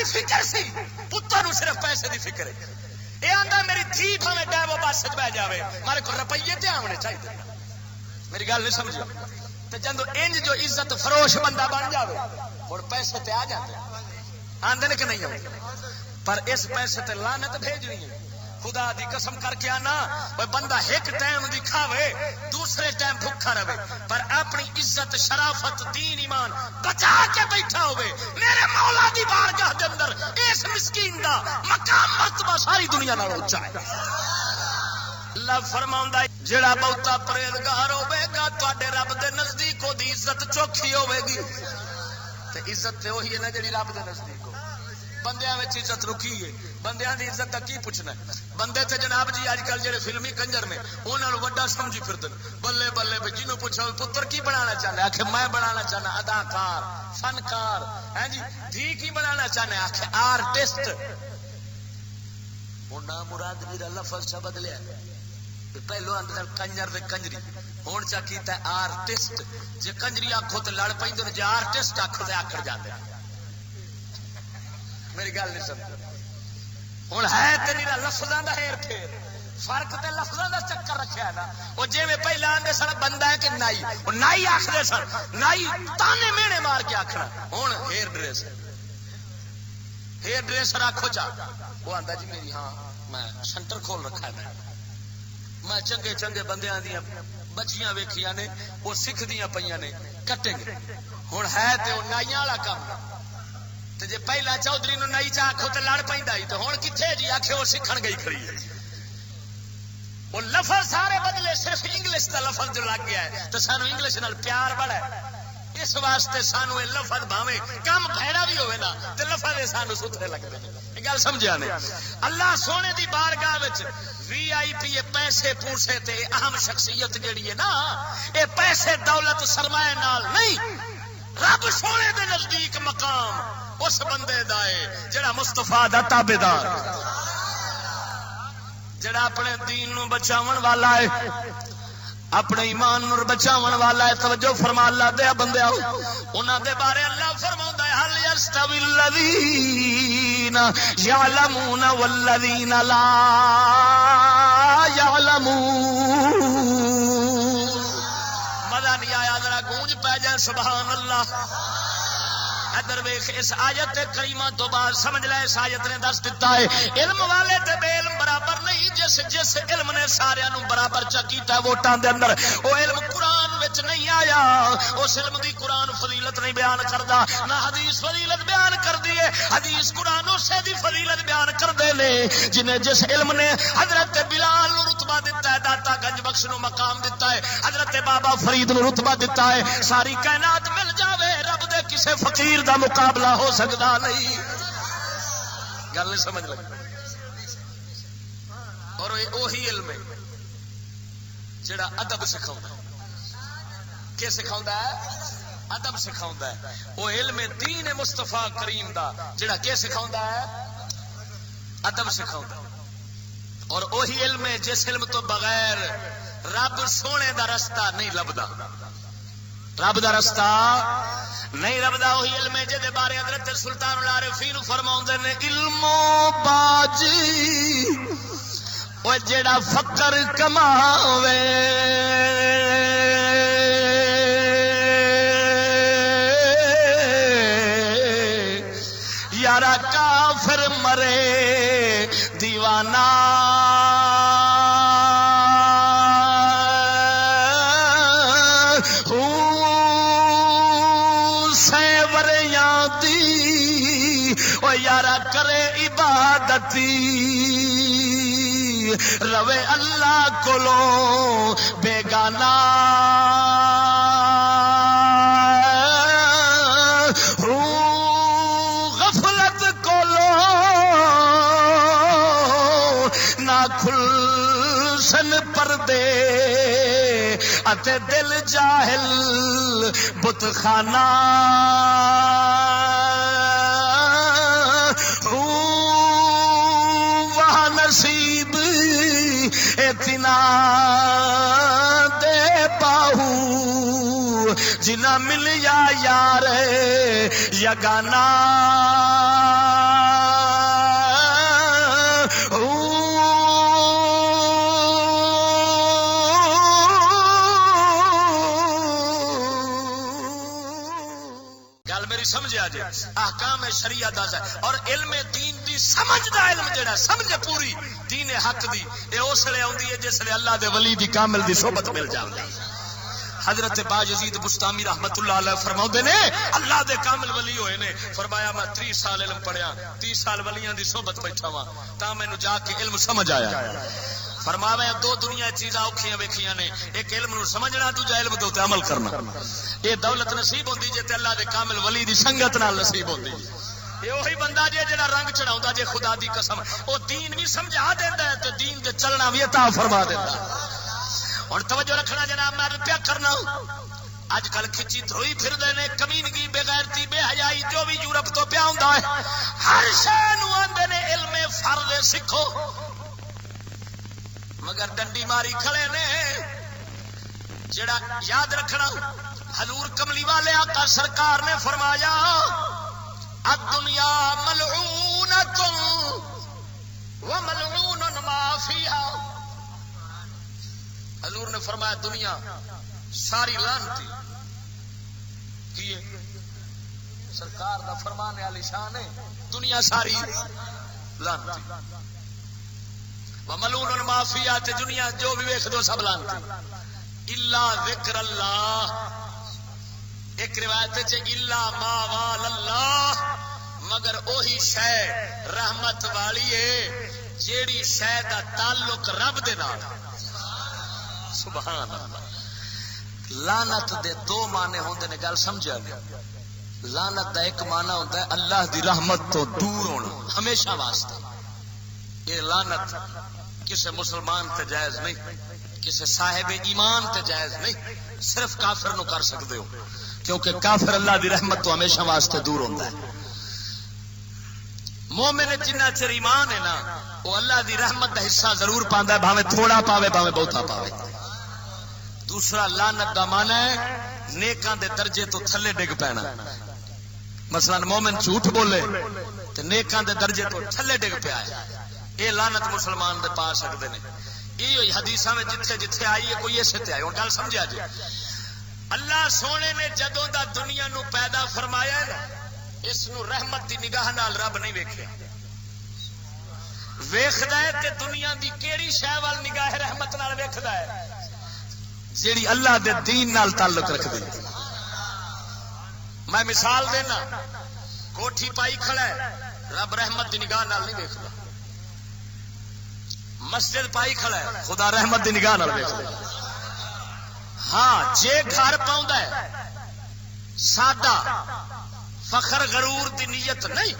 دی فکر سی، پتر نو صرف پیسے دی فکر ہے. یہ آندا میری دھی بھاویں ڈیو بس بہ جاوے مارے کو روپیے تے آونے چاہیے. میری گل نہیں سمجھو. تے جدوں انج جو عزت فروش بندہ بن جاوے اور پیسے تے آ جاندے آندے نے کہ نہیں آندے. پر اس پیسے تے لعنت بھیجنی ہے. خدا دی قسم کر کے آنا بندہ ایک ٹائم دی کھاوے دوسرے ٹائم بھوکا رہے پر اپنی عزت شرافت دین ایمان بچا کے بیٹھا ہوئے. میرے مولا دی بارگاہ دے اندر اس مسکین دا مقام مرتبہ ساری دنیا نال اونچا ہے. اللہ فرماوندا ہے جڑا بہتا پرہیزگار ہوے گا تواڈے رب دے نزدیک دی عزت چوکھی ہوے گی. تے عزت تے وہی ہے نا جڑی رب دے نزدیک ہو. بندیاں وچ عزت رکی ہے. بندیاں دی عزت دا کی پوچھنا ہے. بندے تے جناب جی اج کل جڑے فلمی کنجر نے انہاں نوں وڈا سمجھی پھردے بلے بلے بھئی جنوں پوچھو پتر کی بنانا چاہنا ہے آکھے میں بنانا چاہنا اداکار فنکار ہیں جی. دھی کی بنانا چاہنا ہے آکھے آرٹسٹ. ہن نام مراد میرا لفظ چا بدلیا پہلو اندر کنجر تے کنجری ہن چا کیتا آرٹسٹ. جے کنجری آکھو تے لڑ پیندے جے آرٹسٹ آکھو تے آکڑ جاندے. میری گل نہیں سمجھ. ہوں ہے تو میرا لفظاں دا ہیر پھیر فرق تے لفظاں دا چکر رکھیا ہے نا. وہ جی پہلے آدھے سن بندہ ہے کہ نائی وہ نائی آخر سن نائی تانے مینے مار کے آخنا. ہوں ہیئر ڈریس ہیئر ڈریسر آخو چا وہ آتا جی میری ہاں میں سینٹر کھول رکھا ہے. میں چنگے چنگے بندیاں دیا بچیاں ویکھیاں نے وہ سکھدیاں پئیاں نے کٹیں گے. ہوں ہے تو نائیاں والا کام. جی پہلا چودھری نو نائی چا آخو تو لڑ پہ تو ہوں کتنے جی آخے وہ سیکھ گئی کھڑی ہے. وہ لفظ سارے بدلے صرف انگلش کا لفظ جو لگ گیا ہے تو سانو انگلش نال پیار بڑا ہے. اس واسطے سانو یہ لفظ بھاویں کم بھڑا بھی ہوئے نا تو لفظ سانو ستھرے لگتے ہیں. گل سمجھا نہیں. اللہ سونے دی بارگاہ وچ وی آئی پی پیسے پوسے تے اہم شخصیت جیڑی ہے نا یہ پیسے دولت سرمایہ نال نہیں. رب سونے دے نزدیک مقام اس بندے دا ہے جڑا مصطفیٰ دا تابعدار جڑا اپنے دین نو بچاون والا ہے اپنے ایمان نو بچاون والا ہے. توجہ فرما اللہ دے بندے انہاں دے بارے اللہ فرماوندا ہے حل یستوی الذین یعلمون والذین لا یعلمون. مزہ نہیں آیا ذرا گونج پہ جائے سبحان اللہ. ادھر ویخ اس آیت کریمہ تو بعد سمجھ لے اس آیت نے دس دیتا ہے علم والے تے بے علم برابر نہیں. جس علم نے سارے نو برابر چا کیتا ووٹاں دے اندر وہ علم قرآن وچ نہیں آیا. اس علم دی قرآن فضیلت نہیں بیان کردا نہ حدیث فضیلت بیان کردی ہے. حدیث قرآن اسے دی فضیلت بیان کردے نے جنہیں جس علم نے حضرت بلال نو رتبہ دیتا ہے داتا گنج بخش نو مقام دیتا ہے حضرت بابا فرید نو رتبہ دیتا ہے. ساری کائنات مل جاوے رب دے کسے فقیر دا مقابلہ ہو سکتا نہیں. گل نہیں سمجھ لگی. اور وہی علم ہے جڑا ادب سکھاؤں کہ سکھاؤں ہے ادب سکھاؤں ہے. وہ علم دین مصطفیٰ کریم دا جڑا کہ سکھاؤں ہے ادب سکھاؤں. اور وہی علم ہے جس علم تو بغیر رب سونے دا رستہ نہیں لبدا. رب دا رستہ نہیں لبدا. وہی علم ہے جے بارے حضرت سلطان العارفین فرماؤندے نے علم و باجی وہ جڑا فقر کماوے یارا کافر مرے دیوانہ یارا کرے عبادتی روے اللہ کولو بیگانہ غفلت کولو نہ کھل سن پردے اتے دل جاہل بت خانہ نصیب اتنا دے پاؤ جنا مل یا یار یگانا سمجھا جائے احکام شریعت دا اور علم دین دی سمجھ دا علم جڑا سمجھ پوری دین حق دی اے اس لیے آندی ہے جس لیے اللہ دے ولی دی کامل دی صحبت مل جاندی. حضرت با یزید بستامی رحمت اللہ علیہ فرماؤندے نے اللہ دے کامل ولی ہوئے نے فرمایا میں 30 سال علم پڑھیا 30 سال ولیاں دی صحبت بیٹھا وا تا مینوں جا کے علم سمجھ آیا. فرمایا دو دنیا چیزاں اوکھیاں ویکھیاں نے ایک علم نو سمجھنا دوجا علم دے تے عمل کرنا. یہ دولت نصیب ہوندی جے تے اللہ دے کامل ولی دی سنگت نال نصیب ہوندی. یہ وہی بندہ جے جڑا رنگ چڑھاوندا جے خدا دی قسم او دین بھی سمجھا دیندا ہے تے دین دے چلنا بھی عطا فرما دیندا. ہن توجہ رکھنا جناب میں پیا کرنا اج کل کھچی دھوئی پھردے نے کمینگی بے غیرتی بے حیائی جو بھی یورپ تو پیا ہوندا ہے ہر شے نو آندے نے علم فرض سکھو مگر ڈنڈی ماری کھڑے نے. جڑا یاد رکھنا حضور کملی والے آقا سرکار نے فرمایا الدنیا ملعونۃ وملعون ما فیہا. حضور نے فرمایا دنیا ساری لعنتی کی سرکار دا فرمان علی شان ہے دنیا ساری لعنتی وملعون ما فیہا تے دنیا جو بھی ویکھ دو سب لعنتی الا ذکر اللہ. ایک روایت چ الا ما وال اللہ مگر وہی شے رحمت والی ہے جیڑی شے دا تعلق رب دے نال. سبحان اللہ. لعنت دے دو معنی ہوندے نے گل سمجھا نہیں. لعنت دا ایک معنی ہوندا ہے اللہ دی رحمت تو دور ہونا ہمیشہ واسطے. یہ لعنت کسی مسلمان تے جائز نہیں کسی صاحب ایمان تے جائز نہیں صرف کافر نو کر سکتے ہو کیونکہ کافر اللہ دی رحمت تو ہمیشہ واسطے دور ہوتا ہے. مومن جنہ چر ایمان ہے نا وہ اللہ دی رحمت دا حصہ ضرور پاندا ہے بھاوے تھوڑا پاوے بھاوے بہتا پاوے. دوسرا لعنت دا معنی ہے نیکاں دے درجے تو تھلے ڈگ پینا. مثلا مومن جھوٹ بولے تے نیکاں دے درجے تو تھلے ڈگ پیا ہے یہ لعنت مسلمان دے پا سکتے ہیں. یہ حدیثاں میں جتھے جتھے آئی ہے کوئی اسے تے آئی. ہن گل سمجھا جی اللہ سونے نے جدوں دا دنیا نو پیدا فرمایا ہے نا اس نو رحمت دی نگاہ نال رب نہیں ویکھیا. ویکھدا ہے تے دنیا دی کیڑی شے وال نگاہ رحمت نال ویکھدا ہے جیڑی اللہ دے دین نال تعلق رکھدی. میں مثال دینا کوٹھی پائی کھڑا ہے رب رحمت دی نگاہ نال نہیں ویکھدا. مسجد پائی کھڑا ہے خدا رحمت دی نگاہ نال ویکھدا. ہاں جے گھر پاؤندا ہے سادہ فخر غرور دی نیت نہیں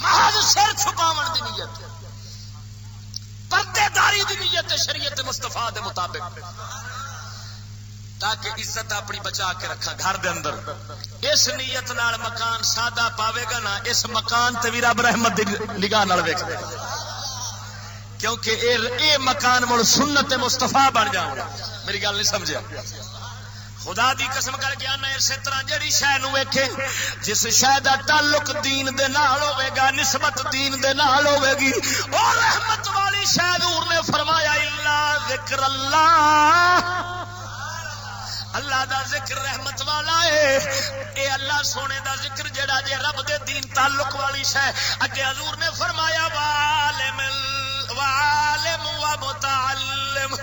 محض سر چھپاون دی نیت پردے داری دی نیت شریعت مصطفیٰ دے مطابق تاکہ عزت اپنی بچا کے رکھا گھر دے اندر. اس نیت نال مکان سادہ پاوے گا نا اس مکان تے بھی رب رحمت دی نگاہ نال ویکھدے کیونکہ اے مکان مڑ سنت مصطفیٰ بن جاؤں. میری گل نہیں سمجھا. خدا دی قسم کر کے آنا اسی طرح جڑی شے نو ویکھے جس شے دا تعلق دین دے نال ہوے گا نسبت دین دے نال ہوے گی او رحمت والی شے حضور نے فرمایا الا ذکر اللہ. اللہ دا ذکر رحمت والا ہے. اے اللہ سونے دا ذکر جڑا جے رب دے دین تعلق والی شے اگے حضور نے فرمایا وعالم ومتعلم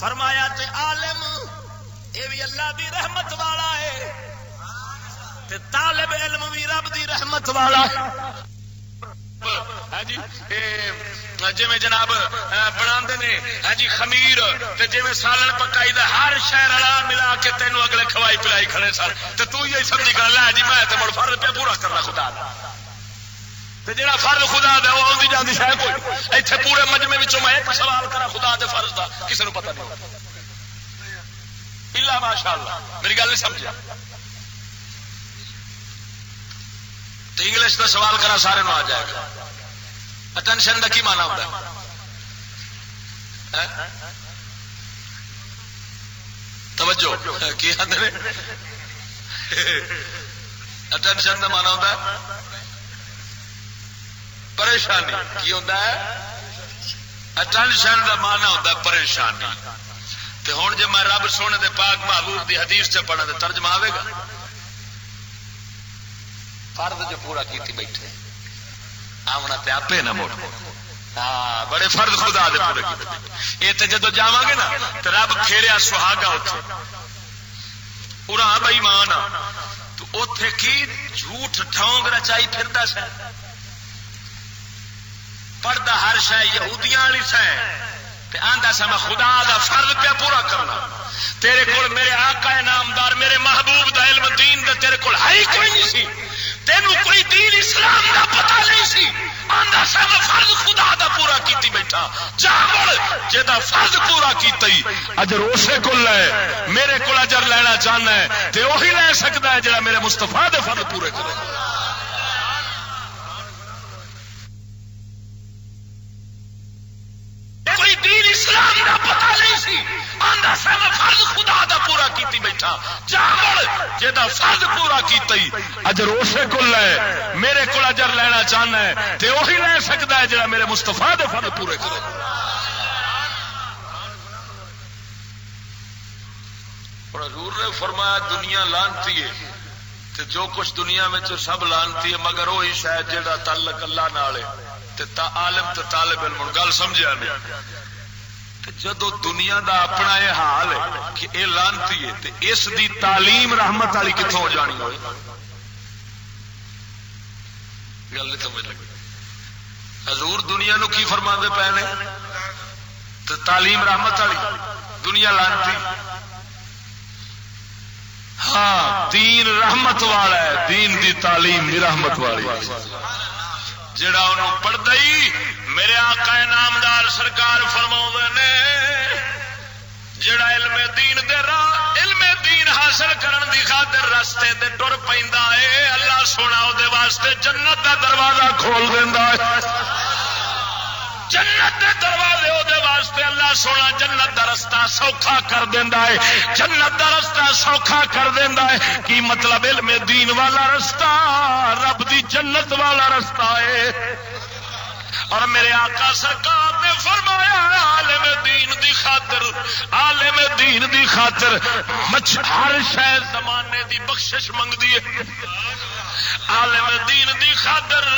فرمایا تے عالم اے بھی اللہ دی رحمت والا ہے تے طالب علم بھی رب دی رحمت والا ہے. ہاں جی جی میں جناب بنا نے ہاں جی خمیر تے جی میں سالن پکائی دا ہر شے رلا ملا کے تینوں اگلے کھوائی پلائی کھڑے سن تے تو یہ سمجھی کر لے جی میں تے مڑ فرض پہ پورا کرنا خدا دا تے جڑا فرض خدا دا وہ اوندی جاندی شے کوئی ایتھے پورے مجمع وچوں میں ایک سوال کرا خدا دے فرض دا کسے نوں پتہ نہیں الا ماشاءاللہ. میری گل نہیں سمجھا. تو انگلش کا سوال کرا سارے نو آ جائے گا. اٹینشن کا کی مانا ہوتا ہے توجہ کی آدھے اٹینشن کا مانا ہوتا ہے پریشانی. کی ہوتا ہے اٹینشن کا مانا ہوتا ہے پریشانی. تو ہوں جی میں رب سونے دے پاک محبوب دی حدیث سے پڑھا تو ترجمہ آئے گا فرض جو پورا کیتی بیٹھے آمنا تے آپے نہ موڑ ہاں بڑے فرض خدا دے پورے کیتے یہ تے جدو جاواں گے نا تے رب پھیریا سہاگا اوتھے پورا بئی مان تو اوتھے کی جھوٹ ٹھونگ رچائی پھردا سا پڑھدا ہر شے یہودیاں والی شے تے آندا سا میں خدا دا فرض پہ پورا کرنا تیرے کول میرے آقا نامدار میرے محبوب دا علم دین دا تیرے کول ہے کوئی نہیں سی تینوں کوئی دین اسلام دا پتہ نہیں سی آندا سا میں فرض خدا دا پورا کیتی بیٹھا جاوڑ جدا فرض پورا کیتی اجر اسے کول لے میرے کول اجر لینا چاہنا ہے تے وہی لے سکدا ہے جڑا میرے مصطفیٰ دے فرض پورے کرے کوئی دین اسلام دا پتہ نہیں سی آندا سا میں فرض خدا دا پورا کیتی بیٹھا جاوڑ جدا فرض پورا کیتی اجر اسے کول لے میرے کول اجر لینا چاہنا ہے تے وہی لے سکدا ہے جڑا میرے مصطفیٰ دے فرض پورے کرے اور حضور نے فرمایا دنیا لعنتی ہے تے جو کچھ دنیا میں سب لعنتی ہے مگر وہی شاید جڑا تعلق اللہ نال ہے تے عالم تے طالب علم گل سمجھا نہیں جدو دنیا دا اپنا یہ حال ہے کہ اے لانتی ہے تے اس دی تعلیم رحمت والی کتوں ہو جانی ہوئی گل نہیں سمجھ لگی حضور دنیا نو کی فرماندے پے نے تے تعلیم رحمت والی دنیا لانتی ہاں دین رحمت والا ہے دین دی تعلیم بھی رحمت والی جڑا انہوں پڑھ دئی میرے آقا نامدار سرکار فرماؤں نے جڑا علم دین دے راہ علم دین حاصل کرن دی خاطر راستے دے ٹر پیندا ہے اللہ سونا او دے واسطے جنت دا دروازہ کھول دیندا ہے جنت دے دروازے او دے واسطے اللہ سونا جنت دا رستہ سوکھا کر دیندا ہے جنت دا رستہ سوکھا کر دیندا ہے کی مطلب علم دین والا رستہ رب دی جنت والا رستہ ہے اور میرے آقا سرکار نے فرمایا عالم دین دی خاطر عالم دین دی خاطر ہر شے زمانے دی بخشش منگدی ہے عالم دین دی خاطر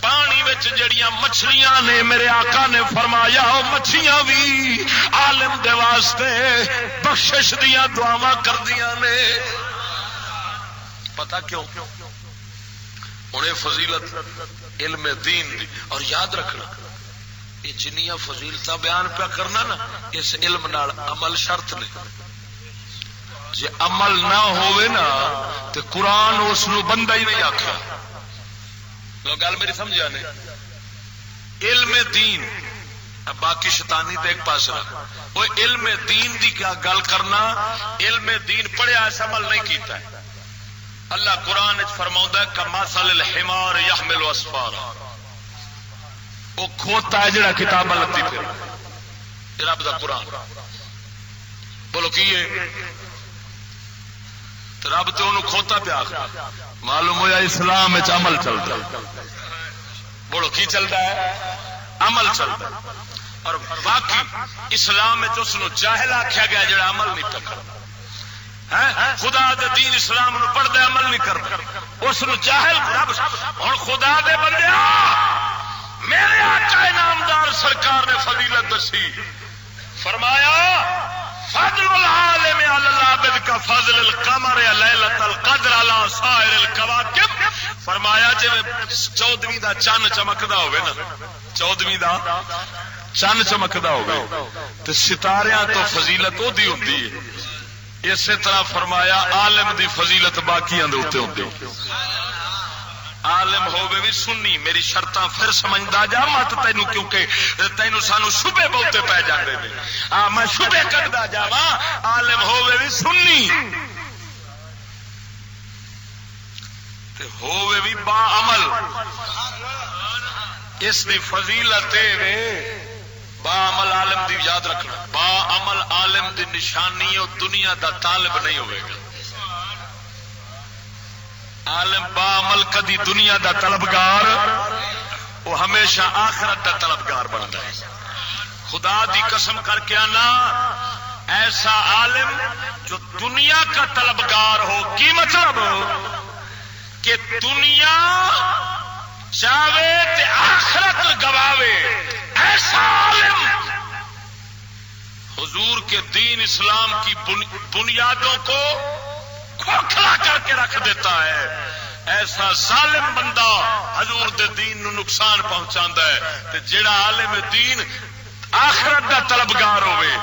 پانی وچ جڑیاں مچھلیاں نے میرے آقا نے فرمایا او مچھیاں بھی عالم دے واسطے بخشش دیاں دعاواں کردیاں نے پتہ کیوں انہیں فضیلت علم دین دی اور یاد رکھنا یہ جنیاں فضیلتاں بیان پہ کرنا نا اس علم نال عمل شرط نے جے عمل نہ ہوئے نا تو قرآن اس نو بندہ ہی نہیں آکھا لوگ گل میری سمجھا نہیں علم دین باقی شیطانی تے ایک پاس رکھ وہ علم دین دی کیا گل کرنا علم دین پڑھیا اس عمل نہیں کیتا ہے اللہ قرآن فرماؤں ہے کمثل الحمار یحمل اسفارا وہ کھوتا ہے جڑا کتاب لتی پھر رب دا قرآن بولو کی رب تو انہوں کھوتا پیا معلوم ہوا اسلام میں عمل چلتا ہے بولو کی چلتا ہے عمل چلتا ہے اور باقی اسلام میں اس نو جاہل آخیا گیا جڑا عمل نہیں کرتا خدا دے دین اسلام نو پڑھ دے عمل نہیں کرتا اس نو جاہل ہن خدا دے بندے میرے آقا نامدار سرکار نے فضیلت دسی فرمایا فضل العالم علی العابد کا فضل القمر لیلۃ القدر علی سائر الکواکب فرمایا جے 14ویں دا چن چمکدا ہوے نا 14ویں دا چن چمکدا ہوے تے ستاریاں تو فضیلت اودی ہوندی ہے اسی طرح فرمایا عالم دی فضیلت باقیاں دے اوتے ہوندی عالم ہوے بھی سنی میری شرطاں پھر سمجھدا جا مت تینوں کیونکہ تینوں سانو شبے بہتے پی جاندے نے میں شبے کڈدا جاواں عالم ہوے بھی سنی تے ہوے بھی با عمل اس دی فضیلت ہے با عمل عالم دی یاد رکھنا با عمل عالم دی نشانی ہے دنیا دا طالب نہیں ہوئے گا عالم با عمل کدی دنیا دا طلبگار وہ ہمیشہ آخرت دا طلبگار بنتا ہے خدا دی قسم کر کے آنا ایسا عالم جو دنیا کا طلبگار ہو کی مطلب کہ دنیا چاہے تے آخرت گواوے، ایسا عالم حضور کے دین اسلام کی بنیادوں کو کھوکھلا کر کے رکھ دیتا ہے، ایسا ظالم بندہ حضور دے دین نو نقصان پہنچاندا ہے۔ تے جڑا عالم دین آخرت دا طلبگار ہوئے،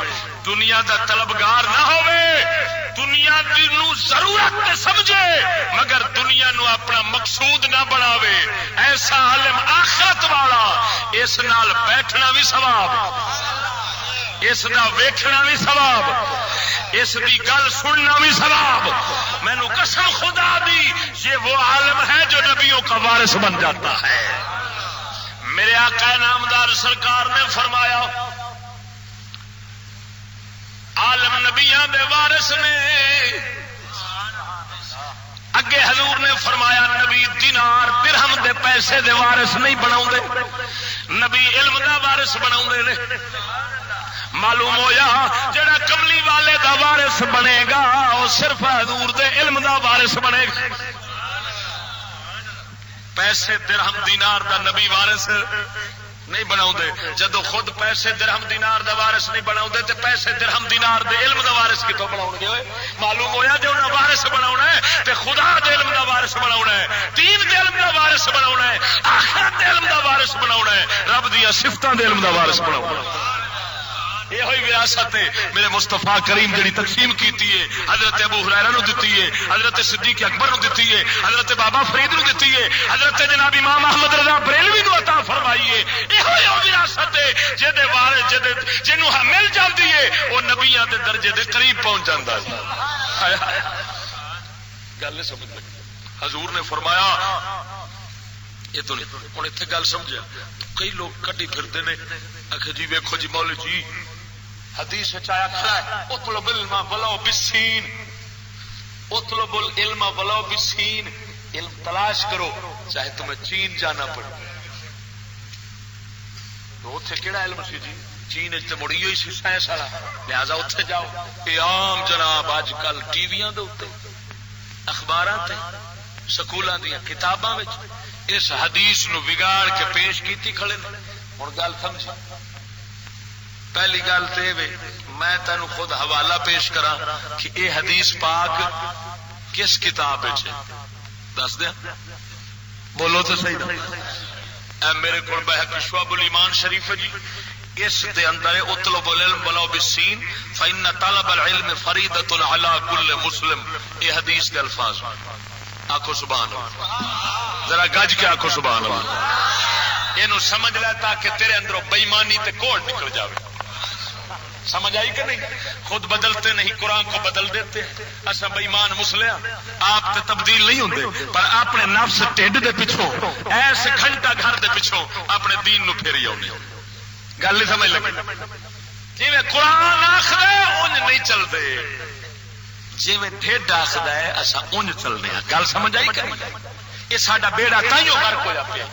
دنیا دا طلبگار نہ ہوئے، دنیا دی نو ضرورت نہ سمجھے مگر دنیا نو اپنا مقصود نہ بناوے، ایسا عالم آخرت والا، اس نال بیٹھنا بھی ثواب، اس دا ویکھنا بھی ثواب، اس دی گل سننا بھی ثواب۔ میں نو قسم خدا دی، یہ وہ عالم ہے جو نبیوں کا وارث بن جاتا ہے۔ میرے آقا نامدار سرکار نے فرمایا عالم نبیاں دے وارث نے، اگے حضور نے فرمایا نبی دینار درہم دے پیسے دے وارث نہیں بناؤندے، نبی علم دا وارث بناؤندے نے۔ معلوم ہویا جڑا کملی والے دا وارث بنے گا وہ صرف حضور دے علم دا وارث بنے گا، پیسے درہم دینار دا نبی وارث نہیں بناؤندے۔ جدو خود پیسے درہم دینار دا وارث نہیں بناؤندے تے پیسے درہم دینار دے علم دا وارث کتوں بناؤ گے؟ معلوم ہویا جو انہاں وارث بناونا ہے تے خدا دے علم دا وارث بناونا ہے، دین دے علم دا وارث بناونا ہے، آخرت دے علم دا وارث بناونا ہے، رب دیاں صفتاں دے علم دا وارث بناونا ہے۔ یہ ہوئی وراثت ہے میرے مصطفیٰ کریم جڑی تقسیم کیتی ہے، حضرت ابو ہریرہ نو دتی ہے، حضرت صدیق اکبر نو دتی ہے، حضرت بابا فرید نو دتی ہے، حضرت جناب امام احمد رضا بریلوی نو عطا فرمائی ہے۔ یہ ہوئی وراثت ہے جدے وارث جنوں مل جاندی ہے وہ نبیاں دے درجے دے قریب پہنچ جاندا ہے۔ گل سمجھ لگی؟ حضور نے فرمایا یہ تو ہن ایتھے گل سمجھا، کئی لوگ کڈی پھردے نے آخ جی ویکھو جی مولوی جی حدیث آیا کھڑا ہے اطلب العلم ولو بالسین، اطلب العلم ولو بالسین، علم تلاش کرو چاہے تمہیں چین جانا پڑے۔ تو اتنے کہڑا علم سی جی؟ چین تے مڑی ہوئی سی سائنس والا، لہذا اتنے جاؤ۔ یہ عام جناب اج کل ٹی ویاں دے اوتے، اخباراں تے، سکولاں دیاں کتاباں وچ اس حدیث نو بگاڑ کے پیش کیتی کھڑے نے۔ ہن گل سمجھ، پہلی گل تو یہ میں تینوں خود حوالہ پیش کرا کہ اے حدیث پاک کس کتاب دس دیا، بولو تو صحیح نا۔ میرے کو بحق شعب الایمان شریف ہے جی، اس دے اندر اطلب العلم ولو بالسین فإن طلب العلم فریضۃ علی کل مسلم، یہ حدیث کے الفاظ۔ آخو سبحان اللہ، ذرا گج کے آخو سبحان اللہ۔ یہ سمجھ لے تاکہ تیرے اندروں بےایمانی تے کوڑ نکل جاوے۔ سمجھ آئی کہ نہیں؟ خود بدلتے نہیں، قرآن کو بدل دیتے ہیں۔ اصل بےایمان مسلیا آپ تے تبدیل نہیں ہوتے، پر اپنے نفس ٹھڈ دے پچھوں ایس گھنٹہ گھر دے پچھوں اپنے دین نو پھیری آؤنے۔ گل نہیں سمجھ لگی؟ جی قرآن آخر انج نہیں چلتے، جی ٹھڈ آخر ہے اصا انج چلنے۔ گل سمجھ آئی کہ نہیں؟ یہ ساڈا بیڑا تائیوں غرق ہوا پیا۔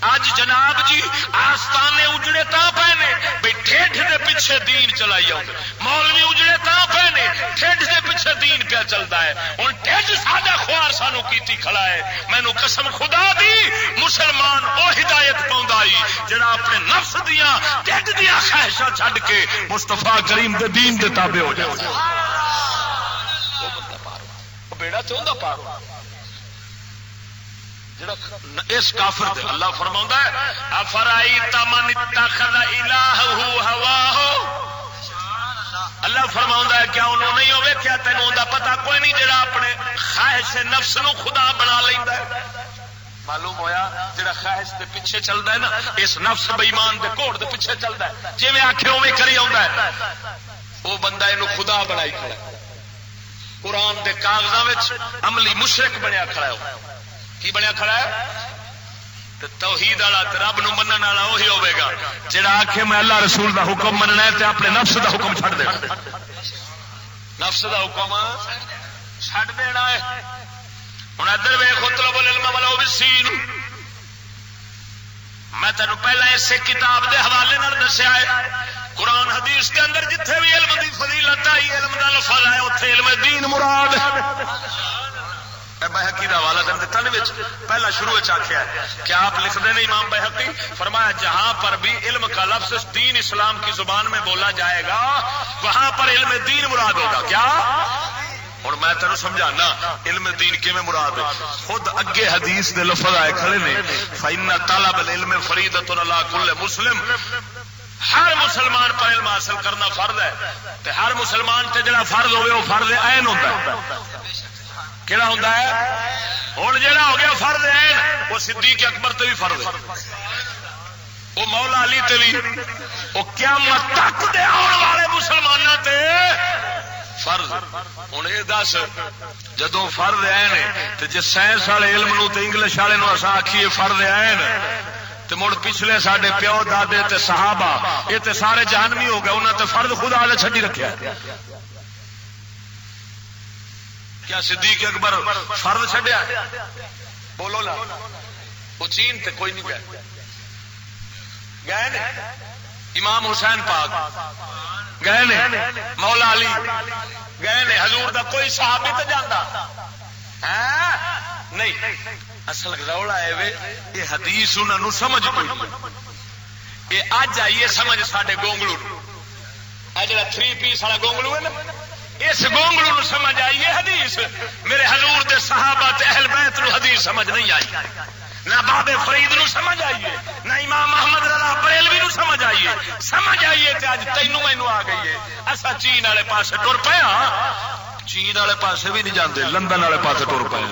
اج جناب جی آستانے اجڑے تا پے نے بھائی ٹھڈ دے پیچھے دین چلائی آؤ، مولوی اجڑے تا پے نے ٹھڈ دے پیچھے دین پیا چلتا ہے۔ ہوں ٹھڈ ساڈا خوار سانو کیتی کھڑا ہے۔ مینو قسم خدا دی مسلمان وہ ہدایت پاؤں آئی جڑا اپنے نفس دیاں ٹھڈ دیاں خواہشاں چھڈ کے مصطفیٰ کریم دے دین دے تابع ہو جائے۔ وہ بیڑا تو اوندا پار اس کافر دے اللہ فرماؤں ہے افرائیت من اتخذ الہہ ہواہ، اللہ فرماؤں ہے کیا انہوں نہیں ہوئے کیا تینوں دا پتہ کوئی نہیں جڑا اپنے خواہش نفس نو خدا بنا لیندا ہے۔ معلوم ہویا جڑا خواہش دے پیچھے چلدا ہے نا، اس نفس بے ایمان دے کوڑ دے پیچھے چلدا ہے، جویں آکھے اوویں کری آوندا ہے، وہ بندہ اینو خدا بنائی کھڑا ہے۔ قرآن دے کاغذاں وچ عملی مشرک بنیا کھڑا ہے۔ کی بنیا کھڑا ہے؟ توحید والا رب نو منن والا وہی ہوے گا جڑا آکھے میں اللہ رسول دا حکم مننا ہے تے اپنے نفس دا حکم چھڈ دینا، نفس دا حکم چھڈ دینا ہے۔ ہن ادھر ویکھ اطلب العلم ولو بالسین، میں تینوں پہلا اس کتاب دے حوالے نال دسیا ہے قرآن حدیث کے اندر جتھے بھی علم دی فضیلت آئی، علم دا لفظ ہے، اوتھے علم دین مراد ہے۔ بحقی کا حوالہ دن پہلا شروع آخیا کیا آپ لکھتے ہیں امام بحقی فرمایا جہاں پر بھی علم کا لفظ دین اسلام کی زبان میں بولا جائے گا وہاں پر علم دین مراد ہوگا. کیا ہوں میں تینوں سمجھانا علم دین کیویں مراد ہے. خود اگے حدیث دے لفظ آئے کھڑے نے فإن طلب العلم فریضۃ علی کل مسلم. ہر مسلمان پر علم حاصل کرنا فرض ہے تے ہر مسلمان تے جڑا فرض ہوئے وہ فرض عین ہوتا ہے. کیڑا ہوتا ہے؟ ہوں جڑا ہو گیا فرض عین وہ صدیق اکبر تے بھی فرض ہے, وہ مولا علی تے بھی, وہ قیامت تک دے آنے والے مسلمانوں تے فرض. ہوں یہ دس جدو فرض عین تے جے سائنس والے علم نو تے انگلش والے نو اساں آکھیے فرض عین تے مڑ پچھلے ساڈے پیو دادے تے صحابہ یہ تے سارے جہنمی ہو گئے, انہاں تے فرض خدا نے چھڈی رکھیا. کیا صدیق اکبر فرض چھڈیا؟ بولو لا. وہ چین تے کوئی نہیں گیا, گئے نے امام حسین پاک گئے نے, مولا علی گئے نے, حضور دا کوئی صحابی تے جاندا نہیں. اصل رولا ہے وے یہ حدیث انہوں سمجھ کوئی یہ اج آئیے سمجھ ساڈے گونگلو جڑا 3 پیس والا گونگلو ہے نا, اس گونگلو نو سمجھ آئیے حدیث. میرے حضور دے صحابہ تے اہل بیت نو حدیث سمجھ نہیں آئی, نہ بابے فرید نو سمجھ آئیے, نہ امام محمد رضا بریلوی نو سمجھ آئیے. سمجھ آئیے تے اج تینوں مینوں آ گئی ہے. اسا چین والے پاسے ٹر پے ہاں, چین والے پاسے بھی نہیں جاندے, لندن والے پاسے ٹر پے.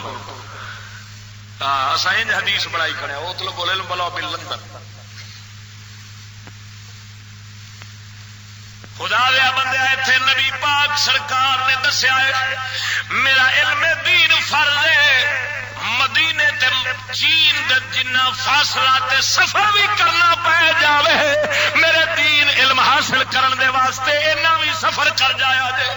ہاں اصا حدیث بڑائی کھڑے وہ تو بولے بلو بل لندن. خدا دیا بندے اتنے نبی پاک سرکار نے دسیا ہے میرا علم دین فرض ہے. مدینے تے چین دے جنہ فاصلہ تے سفر بھی کرنا پے جاوے میرے دین علم حاصل کرن دے واسطے اینا بھی سفر کر جایا جے.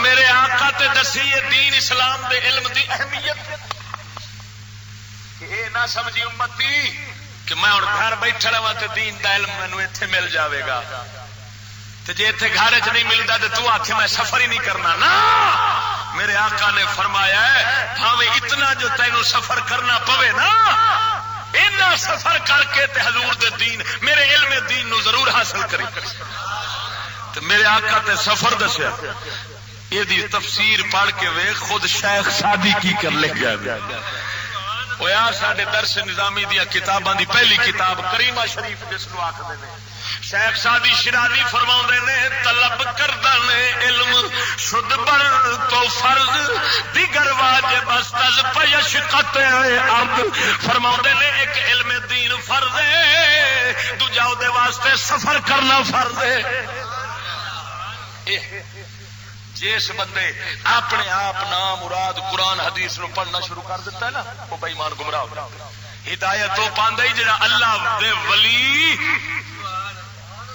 میرے آقا تے دسی دین اسلام دے علم دی اہمیت کہ اے نہ سمجھی امتی کہ میں ہوں گھر بیٹھا رہا تے دین دا علم مینوں ایتھے مل جاوے گا تے جے ایتھے گھر چ نہیں ملتا تے تو آکھے میں سفر ہی نہیں کرنا. نا میرے آقا نے فرمایا ہے بھاویں اتنا جو تینوں سفر کرنا پوے نا اینا سفر کر کے تے حضور دے دین میرے علم دین نو ضرور حاصل کری. تے میرے آقا تے سفر دسیا یہ تفسیر پڑھ کے وے خود شیخ سادی کی کر لے گیا. وہ یار ساڈے درس نظامی دیا کتاباں دی پہلی کتاب کریمہ شریف جس کو آکھدے نے شیخ سادی شرازی فرماؤندے نے طلب کردن علم شد بر تو فرض دیگر واجب است از پیشقت عبد. فرماؤندے نے ایک علم دین فرض ہے دوجا دے واسطے سفر کرنا فرض ہے. جس بندے اپنے آپ نام مراد قرآن حدیث نو پڑھنا شروع کر دیتا ہے نا وہ بے ایمان گمراہ ہو جاتا ہے. ہدایت وہ پاندا ہی جڑا اللہ دے ولی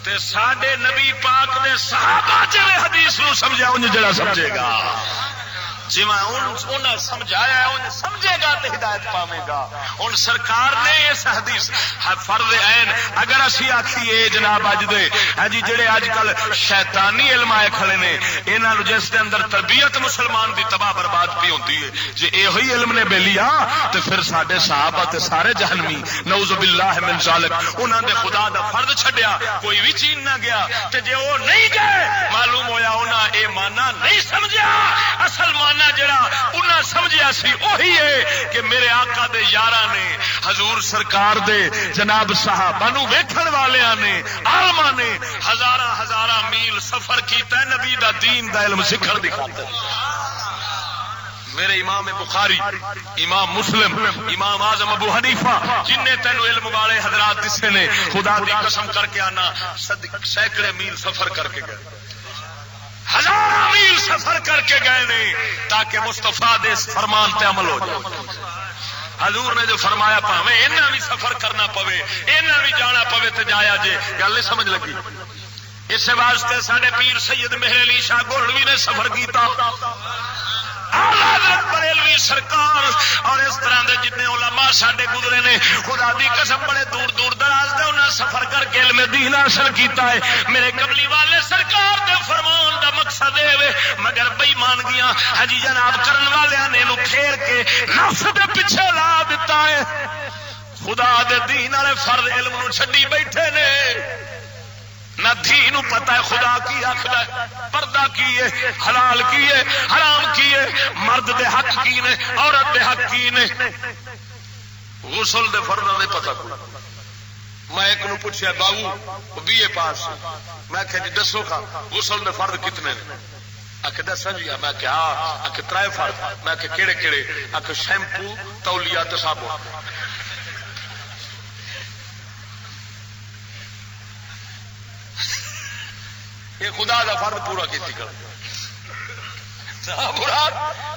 تے ساڈے نبی پاک دے صحابہ جڑے حدیث نو سمجھا انج جڑا سمجھے گا جی میں انہیں سمجھایا ہے انہیں سمجھے گا تو ہدایت پاوے گا. ہوں سرکار نے اس حدیث فرض عین اگر اسی آکھیے جناب اج دے جی جڑے اج کل شیطانی علم آئے کھڑے نے انہاں نوں جس دے اندر تربیت مسلمان دی تباہ برباد پی ہوندی ہے جے ایہی علم نے بے لیا تے پھر ساڈے صحابہ تے سارے جہنمی نعوذ باللہ من ذالک انہاں دے خدا دا فرض چھڈیا کوئی بھی چین نہ گیا تے جے وہ نہیں گئے معلوم ہویا انہاں اے مانا نہیں سمجھیا. اصل مانا جڑا انہاں سمجھیا سی وہی ہے کہ میرے آقا دے یاراں نے حضور سرکار دے جناب صحابہ نو ویکھن والیاں نے عالماں نے ہزاراں میل سفر کیتا ہے نبی دا دین دا علم سکھن دی خاطر. میرے امام بخاری امام مسلم امام اعظم ابو حنیفہ جن نے تینوں علم والے حضرات دسے نے خدا دی قسم کر کے آنا سینکڑے میل سفر کر کے گئے ہزاراں میل سفر کر کے گئے نے تاکہ مصطفیٰ دے فرمان تے عمل ہو جائے. حضور نے جو فرمایا پاویں اینا بھی سفر کرنا پوے اینا بھی جانا پوے تے جایا جے. گل نہیں سمجھ لگی؟ اس واسطے ساڈے پیر سید مہر علی شاہ گولوی نے سفر کیتا اعلی حضرت بریلوی سرکار اور اس طرح دے جتنے علماء ساڈے گزرے نے خدا دی قسم بڑے دور دور دراز دے انہاں سفر کر کے علم دین حاصل کیتا ہے. میرے کملی والے سرکار دے فرمان دا مقصد ہے مگر بےایمانگیاں حجی جناب کرن والیاں نے انہوں پھیر کے نفس دے پیچھے لا دیتا ہے. خدا دے دین والے فرض علم نو چھڈی بیٹھے نے. نہ دھی نو پتا ہے خدا کی آخر ہے پردہ کی ہے حلال کی ہے حرام کی ہے مرد دے حق کی نے عورت دے حق کی نے. غسل دے فرضاں دے پتہ کوئی. میں ایک نو پوچھا باو بی اے پاس میں کہ جی دسو کھا غسل دے فرض کتنے نے آخ دسا جی میں کہ ہاں آخ ترائے فرض میں کہ کہڑے کہڑے آخ شیمپو تولیہ تے صابن. یہ خدا دا فرض پورا کیتی کر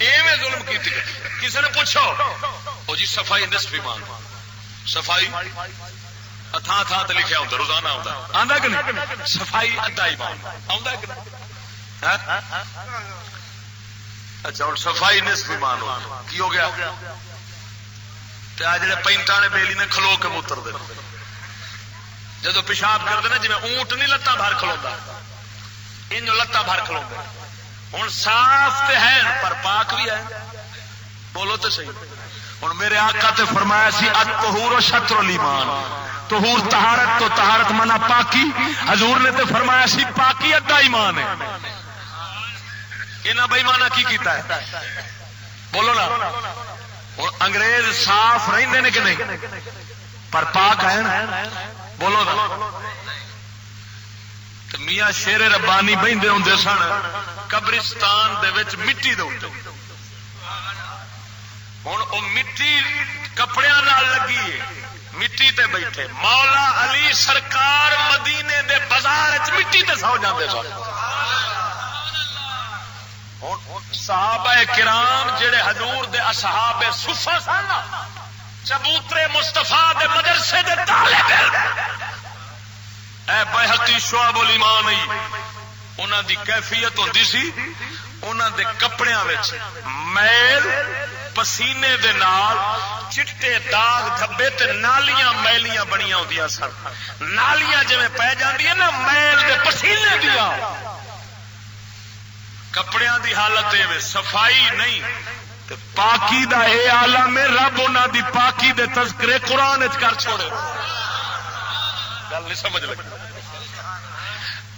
ایویں ظلم کیتی کر. کسی نے پوچھو او جی صفائی نصف ایمان صفائی تھان تھان تے لکھیا ہوندا روزانہ آندا کہ نہیں صفائی ادھا ایمان آندا کہ نہیں. اچھا ہوں صفائی نصف ایمان کی ہو گیا تے آ جڑے پینٹاں نے بیلی نے کھلو کے موتر دے جدو پیشاب کرتے نا جی اونٹ نہیں لتاں باہر کھلوتا ان لتاں باہر کھلو ہوں صاف تے ہے پر پاک بھی ہے. بولو تو صحیح. ہوں میرے آقا تے فرمایا سی الطہور شطر الایمان. طہور طہارت تو طہارت منا پاکی. حضور نے تے فرمایا سی پاکی ادھا ایمان ہے. انہاں بے ایماناں کی کیتا ہے بولو نا. ہوں انگریز صاف رہندے نے کہ نہیں پر پاک ہے بولو نا. میاں شیر ربانی بہندے ہوندے سن قبرستان دے وچ مٹی دے اوتے. ہن او مٹی کپڑیاں نال لگی ہے مٹی تے بیٹھے. مولا علی سرکار مدینے دے بازار وچ مٹی تے سو جاندے سن. ہن صحابہ کرام جڑے حضور دے اصحاب صفہ سن چبوترے مصطفیٰ دے مدرسے دے طالب اے بیہقی شعب الایمان ہی انہاں دی کیفیت ہوندی سی انہاں دے کپڑیاں وچ میل پسینے دے نال چٹے داغ دھبے تے نالیاں میلیاں بنیاں ہوندیاں سن. نالیاں جویں پے جاندیاں نا میل دے پسینے دیاں. کپڑیاں دی حالت اے صفائی نہیں تے پاکی دا اے عالم رب انہاں دی پاکی دے تذکرے قرآن وچ کر چھوڑے. گل نہیں سمجھ لگی.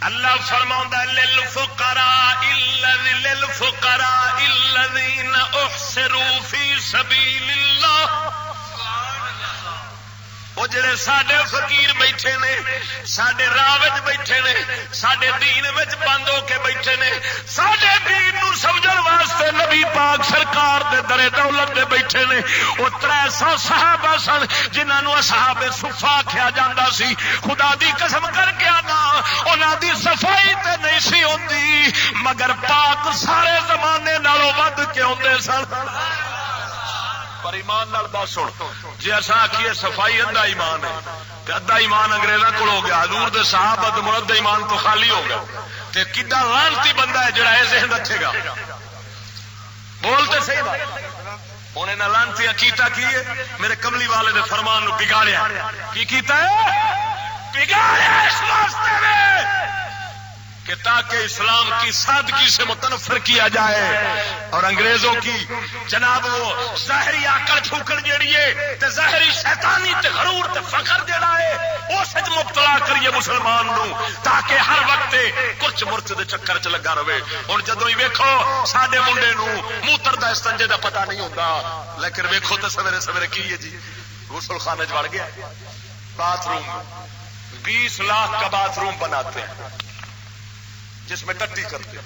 اللہ فرماؤندا للفقراء الذین احصروا فی سبیل اللہ. وہ جڑے ساڈے فقیر بیٹھے نے ساڈے راہ وچ بیٹھے نے ساڈے دین وچ بند ہو کے بیٹھے نے ساڈے دین نو سمجھن واسطے نبی پاک سرکار دے در دولت دے بیٹھے نے. وہ 300 صحابہ سن جنہاں نو اصحاب صفہ آکھیا جاندا سی. خدا دی قسم کر کے آنا انہاں دی صفائی تے نہیں سی ہوندی مگر پاک سارے زمانے نالوں ود کے ہوندے سن. پر ایمان نال دس سن جی اصا آخیے صفائی ادھا ایمان ہے تو ادھا ایمان انگریزاں کول ہو گیا. حضور دے صحابہ تے مرد ایمان تو خالی ہو گیا. تے کڈا لعنتی بندہ ہے جڑا اے ذہن رکھے گا. بولتے صحیح بات. ہن انہاں لعنتیاں کیتا کی ہے میرے کملی والے دے فرمان نو بگاڑیا. کی کیتا ہے بگاڑیا اس واسطے میں کہ تاکہ اسلام کی سادگی سے متنفر کیا جائے اور انگریزوں کی جناب وہ ظاہری عقل پھوکن جیڑی ہے تے ظاہری شیطانی تے غرور تے فخر جیڑا ہے اس وچ مبتلا کریے مسلمان نو تاکہ ہر وقت کچھ مرچ دے چکر چ لگا رہے. ہن جدوں ہی ویکھو ساڈے منڈے نو موتر دا استنجے دا پتہ نہیں ہوندا لیکن ویکھو تے سویرے سویرے کی ہے جی غسل خانے وچ وڑ گیا. باتھ روم 20 لاکھ کا باتھ روم بناتے ہیں جس میں ٹٹی کرتے.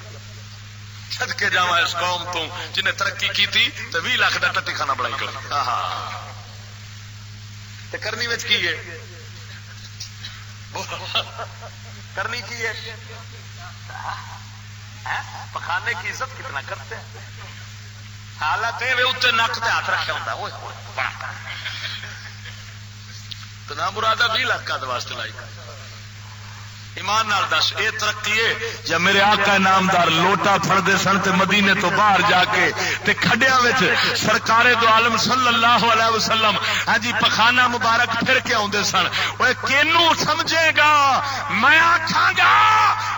چھڈ کے جاواں اس قوم تو جنہیں ترقی کی تھی تو 20 لاکھ کا ٹٹی خانہ بنائی کر کرنی وچ کی ہے کرنی کی ہے پخانے کی عزت کتنا کرتے ہیں. حالت یہ اتنے نک تے ہاتھ رکھا ہوتا تو نہ مرادہ 20 لاکھ کا واسطے لائی ایمان نال دس اے ترقی ہے یا میرے آقا نامدار لوٹا پھڑدے سن تے مدینے تو باہر جا کے تے کھڈیاں وچ سرکار دو عالم صلی اللہ علیہ وسلم ہاں جی پخانہ مبارک پھر کے آوندے سن. اوے کینوں سمجھے گا میں آکھاں گا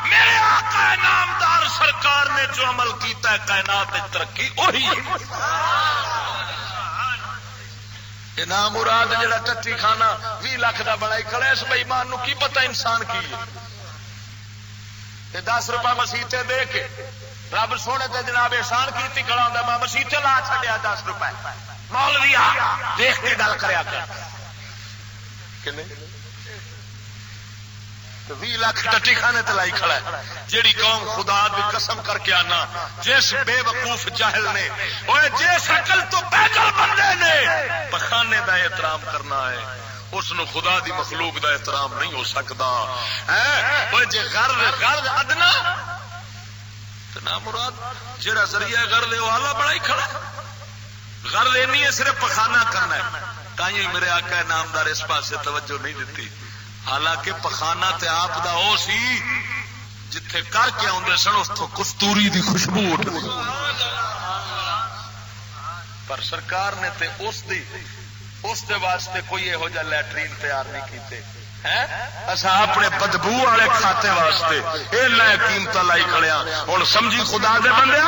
میرے آقا نامدار سرکار نے جو عمل کیتا ہے کائنات وچ ترقی وہی ہے. یہ نام مراد جڑا ٹٹی کھانا 20 لاکھ دا بڑائی کھڑا اس بے ایمان نو کی پتہ انسان کی ہے. 10 روپے مسیتے دے کے رب سونے تے جناب احسان کیتی کھڑا ہوندا میں مسیتے لا چھڈیا 10 روپے مولوی آ دیکھ کے گل کریا کر کنے 20 لاکھ ٹٹی کھانے تے لائی کھڑا ہے. جیڑی قوم خدا دی قسم کر کے آنا جس بے وقوف جاہل نے اوے جس عقل تو پیدل بندے نے پخانے دا احترام کرنا ہے اس نو خدا دی مخلوق دا احترام نہیں ہو سکتا ہے. جے غرض ادنا تو نہ مراد جڑا ذریعہ غرض ہے وہ آلہ بڑائی کھڑا. غرض اینی ہے صرف پخانہ کرنا ہے. تائیں میرے آقا نامدار اس پاسے توجہ نہیں دیتی. حالانکہ پخانہ تے آپ دا او سی جتھے کر کے آندے سن اس تو کستوری دی خوشبو اٹھدی پر سرکار نے تے اس دے واسطے کوئی یہو جا لیٹرین تیار نہیں کیتے اصا اپنے بدبو والے کھاتے واسطے یہ لے قیمت لائی کھڑیا. ہوں سمجھی خدا دے بندے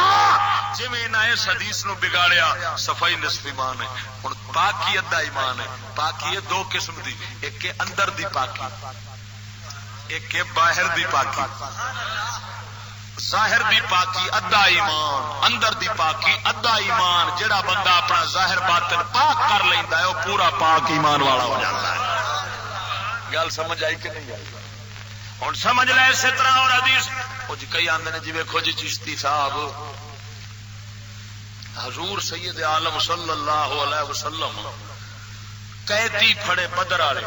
جی میں اس حدیث نو بگاڑیا صفائی نصف ایمان ہے. ہوں پاکی ادھا ایمان ہے. پاکی ہے 2 قسم دی ایک ہے اندر دی پاکی ایک ہے باہر دی پاکی. ظاہر دی پاکی ادھا ایمان اندر دی پاکی ادھا ایمان. جڑا بندہ اپنا ظاہر باطن پاک کر لیندا ہے وہ پورا پاک ایمان والا ہو جاتا ہے. گل سمجھ آئی کہ نہیں آئی؟ ہوں سمجھ لے اسی طرح اور حدیث کچھ کئی آندے نے جی ویکھو جی چشتی صاحب حضور سید عالم صلی اللہ علیہ وسلم قیدی پھڑے بدر والے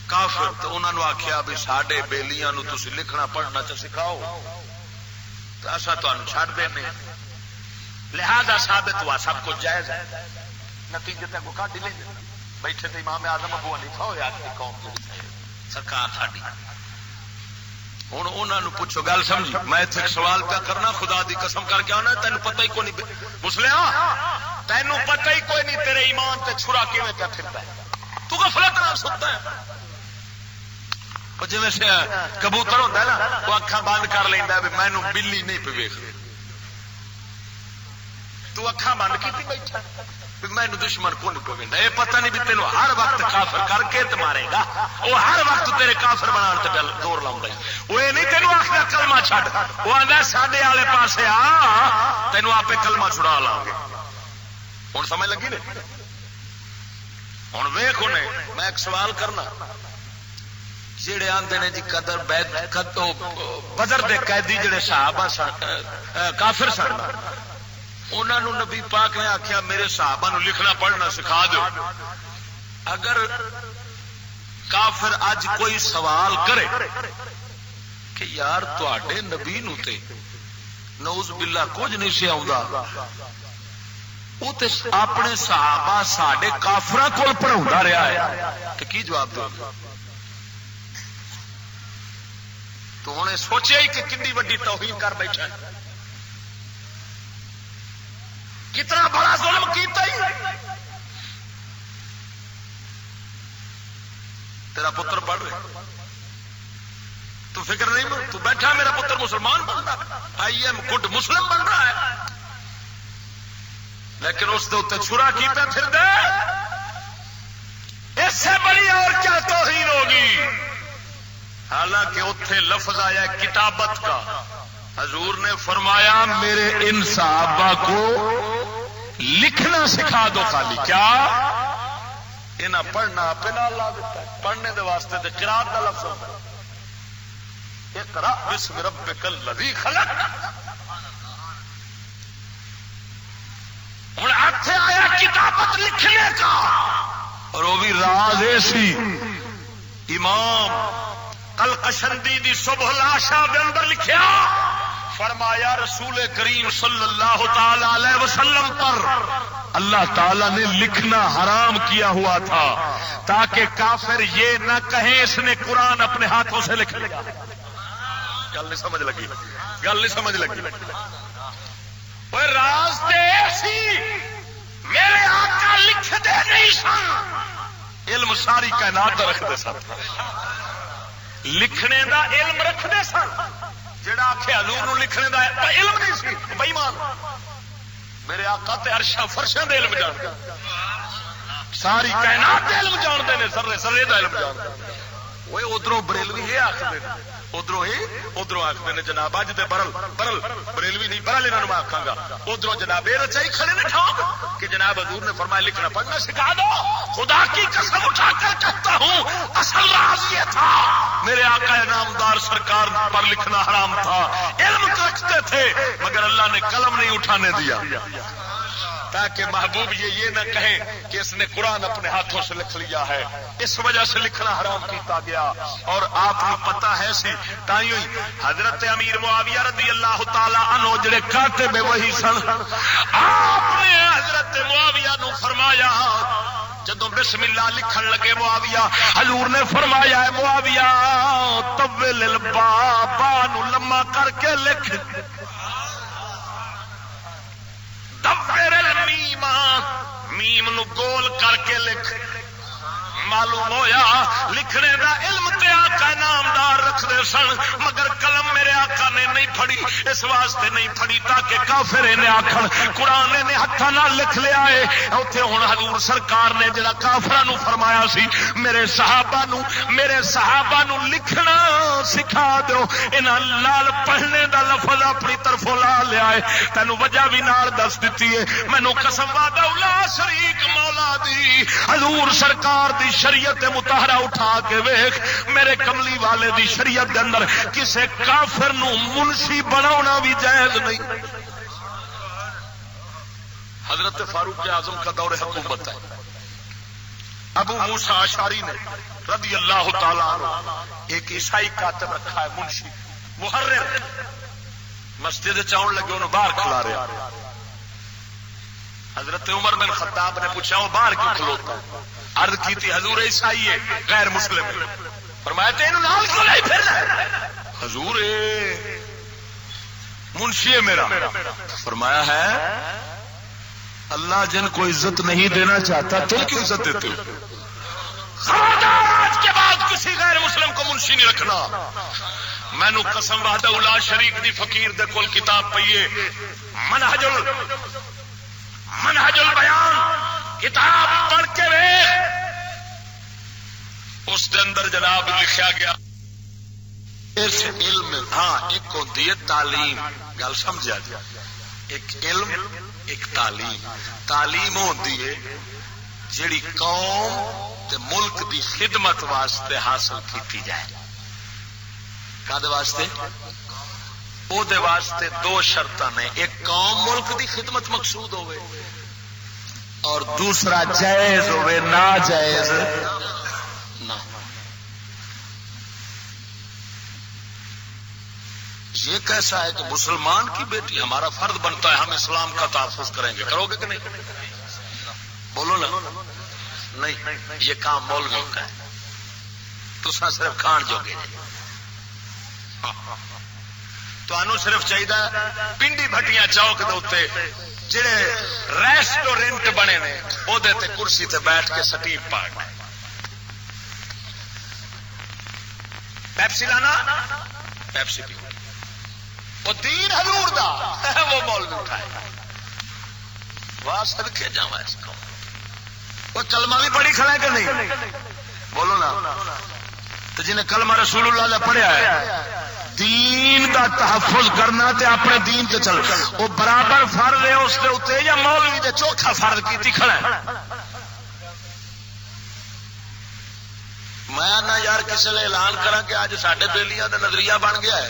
کافر تو انہوں نے آخیا بھی ساڈے بیلیاں نو تسی لکھنا پڑھنا چ سکھاؤ تو اصا تمہیں چھڈ دینے لہذا ثابت ہوا سب کچھ جائز ہے. نتیجے تک کو کٹ ہی لیں بیٹھے تو امام اعظم ابو حنیفہ ہوئے آخری قوم سرکار ساڈی. ہوں انہوں نے پوچھو گل سمجھی میں اتنے ایک سوال پہ کرنا خدا دی قسم کر کے آنا تینوں پتہ ہی کوئی نہیں مسلیا تینوں پتہ ہی کوئی نہیں تیرے ایمان تے چھرا کیویں پہ پھرتا ہے تو غفلت نال ستا ہے. جی سے کبوتر ہوتا ہے نا وہ اکھاں بند کر لینا بھی مینوں بلی نہیں پہ ویکھ تو اکھاں بند کی بیٹھا مینو دشمن کو نہیں پہ یہ پتہ نہیں بھی تینوں ہر وقت کافر کر کے تے مارے گا. وہ ہر وقت تیرے کافر بنا دور لاؤں گا. وہ یہ نہیں تینوں آخر کلمہ چھڈ وہ آدھا ساڈے والے پاسے آ تینوں آپ کلمہ چھڑا لاؤں گے. ہوں سمجھ لگی نے ہوں ویخ انہیں میں ایک سوال کرنا جڑے آندے نے جی قدر بدر دے قیدی جڑے صحابہ کافر سن انہوں نے نبی پاک نے آخیا میرے صحابہ نو لکھنا پڑھنا سکھا دو. اگر کافر اج کوئی سوال کرے کہ یار تے نبی نو تے نعوذ باللہ کچھ نہیں سی آؤں وہ تے اپنے صحابہ ساڈے کافراں کول پڑھاوندا رہا ہے تو کی جواب دو؟ تو انہیں سوچیا ہی کہ کتنی وڈی توہین کر بیٹھا ہے کتنا بڑا ظلم کیتا ہی. تیرا پتر پڑھ رہے تو فکر نہیں تو بیٹھا میرا پتر مسلمان بن رہا آئی ایم گڈ مسلم بن رہا ہے لیکن اس دے چھرا کیتا پھر دے اس سے بڑی اور کیا توہین ہوگی. حالانکہ اتنے لفظ آیا کتابت کا حضور نے فرمایا میرے ان صحابہ کو لکھنا سکھا دو. خالی کیا انہیں پڑھنا آپ لا دیتا ہے پڑھنے دے واسطے تے قرات دا لفظ ہوتا ہے اقرا بسم ربک الذی خلق. ہوں اتنے آیا کتابت لکھنے کا اور وہ بھی راز ایسی امام القشندی دی صبح العشاء دے اندر لکھیا فرمایا رسول کریم صلی اللہ تعالی علیہ وسلم پر اللہ تعالیٰ نے لکھنا حرام کیا ہوا تھا تاکہ کافر یہ نہ کہیں اس نے قرآن اپنے ہاتھوں سے لکھ لیا. گل نہیں سمجھ لگی؟ گل نہیں سمجھ لگی؟ راز ایسی میرے آقا لکھ دے نہیں سن، علم ساری کائنات رکھتے سن، لکھنے دا علم رکھتے سن. جڑا آخے حضور نو لکھنے دا علم نہیں سی بے ایمان. میرے آقا تے عرشاں فرشاں دے علم جانتے، ساری کائنات دے علم جانتے ہیں، سرے سرے دا علم جانتے. وہ ادھروں بریلوی یہ آخر ادھروں آخر نے جناب اج دے برل برل بریلوی نہیں برل انہوں میں آخا گا. ادھروں جناب یہ رچائی کھڑے نے ٹھوک کہ جناب حضور نے فرمایا لکھنا پڑھنا سکھا دو. خدا کی قسم اٹھا کر کہتا ہوں اصل راز یہ تھا میرے آقا نامدار سرکار پر لکھنا حرام تھا. علم رکھتے تھے مگر اللہ نے قلم نہیں اٹھانے دیا تاکہ محبوب یہ نہ کہیں کہ اس نے قرآن اپنے ہاتھوں سے لکھ لیا ہے. اس وجہ سے لکھنا حرام کیتا گیا. اور آپ کو پتا ہے سی تائیں حضرت امیر معاویہ رضی اللہ تعالی عنہ جڑے کاتب وہی سن، آپ نے حضرت معاویہ نو فرمایا جدوں بسم اللہ لکھن لگے معاویہ، حضور نے فرمایا ہے معاویہ طول البابا نو لمما کر کے لکھ، دبر المیم میم نو گول کر کے لکھ. معلوم ہویا لکھنے دا علم تے آقا نامدار رکھدے سن مگر قلم میرے آقا نے نہیں پھڑی. اس واسطے نہیں پھڑی تاکہ کافر نے آکھن قرآن نے ہتھاں نال لکھ لیا ہے. اوتھے ہن حضور سرکار نے جڑا کافراں نو فرمایا سی میرے صحابہ نو لکھنا سکھا دو، انہاں لال پڑھنے دا لفظ اپنی طرفوں لا لیا ہے. تینوں وجہ بھی نال دس دتی ہے. مینوں قسم وعدہ لا شریک مولا دی حضور سرکار دی شریعت مطہرہ اٹھا کے ویکھ، میرے کملی والے دی شریعت دے اندر کسے کافر نو منشی بناونا بھی جائز نہیں. حضرت فاروق اعظم کا دور حکومت ہے. ابو موسیٰ اشعری نے رضی اللہ تعالی عنہ ایک عیسائی کاتب رکھا ہے، منشی محرر. مسجد چاؤن لگے انہوں باہر کھلا رہے. حضرت عمر بن خطاب نے پوچھا وہ باہر کیوں کھلوتا؟ عرض کی تھی حضور عیسائی ہے غیر مسلم. فرمایا تے انہوں نال کیوں نہیں پھرنا؟ حضور منشی ہے میرا. فرمایا ہے اللہ جن کو عزت نہیں دینا چاہتا تم کیوں عزت دیتے ہو؟ خبردار آج کے بعد کسی غیر مسلم کو منشی نہیں رکھنا. میں نو قسم وحدہ لا شریک دی فقیر دے کول کتاب پئیے منہج البیان کتاب پڑھ کے اس کے اندر جناب لکھا گیا اس علم. ہاں ایک ہوتی ہے تعلیم، گل سمجھا جائے، ایک علم ایک تعلیم. تعلیم ہوتی ہے جیڑی قوم تے ملک دی خدمت واسطے حاصل کیتی جائے. کادے واسطے؟ او دے واسطے دو شرطاں نے، ایک قوم ملک دی خدمت مقصود ہوئے اور دوسرا جائز ہوئے ناجائز نہ. یہ کیسا ہے کہ مسلمان کی بیٹی ہمارا فرض بنتا ہے ہم اسلام کا تحفظ کریں گے. کرو گے کہ نہیں؟ بولو نا. نہیں، یہ کام مولویوں کا ہے. تو صرف کھان جوگے تو صرف چاہیے پنڈی بھٹیاں چوک دے جڑے ریسٹورینٹ بنے نے وہ کرسی تے بیٹھ کے سٹیپ پا کے پیپسی لانا، پیپسی پی. وہ دین حضور دا وہ مولوی اٹھائے واہ صدقے جاواں اس کو. وہ کلمہ بھی پڑھی کھڑا ہے کہ نہیں؟ بولو نا. تو جنہیں کلمہ رسول اللہ نے پڑھیا ہے دین دا تحفظ کرنا تے اپنے دین تے چل وہ برابر فرض ہے اس دے اوتے یا مولوی دے چوکھا فرض کیتی کھڑا ہے. میں نہ یار کسی نے اعلان کرا کہ اج ساڈے بیلیاں دا نظریہ بن گیا ہے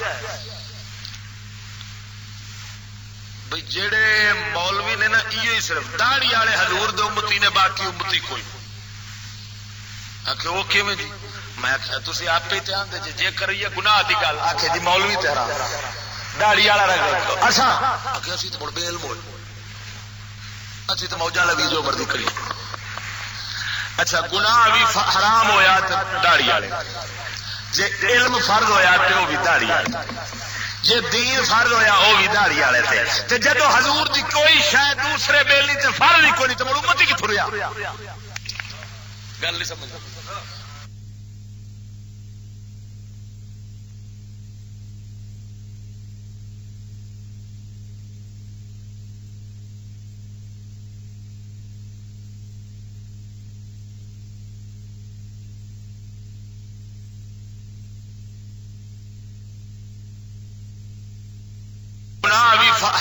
بھئی جڑے مولوی نے نا یہ صرف داڑھی والے حضور دے امتی نے باقی امتی کوئی. آخر وہ کیویں جی؟ میں آخیا تھی آپ ہی دھیان دے جے کریے گناہ دی گل. آخے جی مولوی تیرا داڑھی والا رکھ اچھا آخیا اسی تو مڑ بے علم ہوئے اچھی تو موجہ لگی جو مرضی کری. اچھا گناہ بھی حرام ہویا تو داڑھی والے، جے علم فرض ہویا تو وہ بھی داڑھی والے، جے دین فرض ہویا وہ بھی داڑھی والے تھے. تے جدو حضور دی کوئی شے دوسرے بیلی تے فرض ہی کوئی نہیں تو امت ہی کتھوں رہیا؟ گل نہیں سمجھ.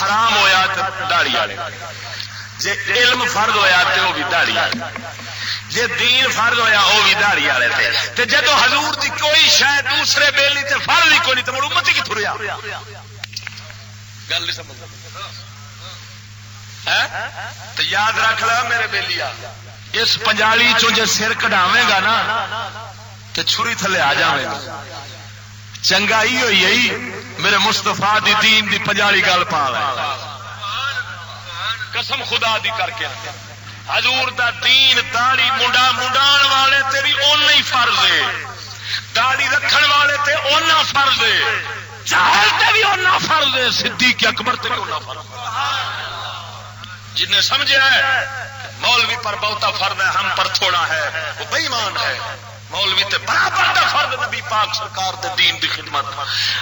حرام ہویا تو داڑھی والے، جے علم فرض ہویا تو وہ بھی داڑھی والے، جے دین فرض ہویا وہ بھی داڑھی والے تھے. تے جدو حضور دی کوئی شے دوسرے بیلی تے فرض ہی کوئی نہیں تو امت ہی کتھوں رہیا؟ گل نہیں سمجھ. تو یاد رکھ لو میرے بیلیا، اس پنجالی چوں جے سر کڈاویں گا نا تے چھری تھلے آ جاویں گا. چنگا ہی ہوئی ہے میرے مستفا دی دین دی پنجالی گل پا لے، قسم خدا دی کر کے. حضور دا دین داڑھی منڈان والے تے بھی اونا ہی فرض ہے، داڑھی رکھن والے تے اونا فرض ہے، جاہل تے بھی اونا فرض ہے، صدیق اکبر تے بھی اونا فرض ہے. جن نے سمجھا ہے مولوی پر بہتا فرض ہے ہم پر تھوڑا ہے وہ بے ایمان ہے. مولوی تے برابر دا فرض نبی پاک سرکار دے دین دی خدمت،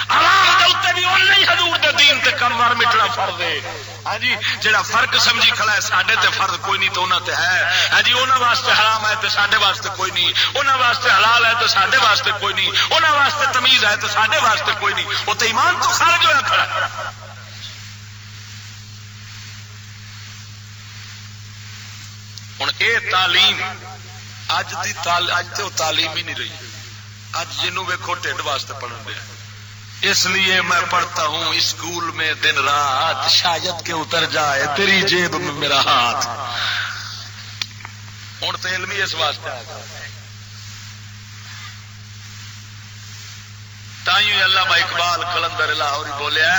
عوام دے اوتے بھی اونہ ہی حضور دے دین تے کمر مٹنا فرض ہے. ہاں جی جڑا فرق سمجھی کھڑا ہے ساڈے تے فرض کوئی نہیں تو انہاں تے ہے. ہاں جی انہاں واسطے حرام ہے تے ساڈے واسطے کوئی نہیں، انہاں واسطے حلال ہے تے ساڈے واسطے کوئی نہیں، انہاں واسطے تمیز ہے تے ساڈے واسطے کوئی نہیں. وہ تے ایمان تو خارج ہویا کھڑا ہے. ہن اے تعلیم اج تو تعلیم ہی نہیں رہی. اج جنوں ویکھو ٹھڈ واسطے پڑھن دے. اس لیے میں پڑھتا ہوں اسکول میں دن رات، شاید کہ اتر جائے تیری جیب میں میرا ہاتھ. ہوں تو علم ہی اس واسطے آ گیا. تائیں علامہ اقبال قلندر لاہوری بولیا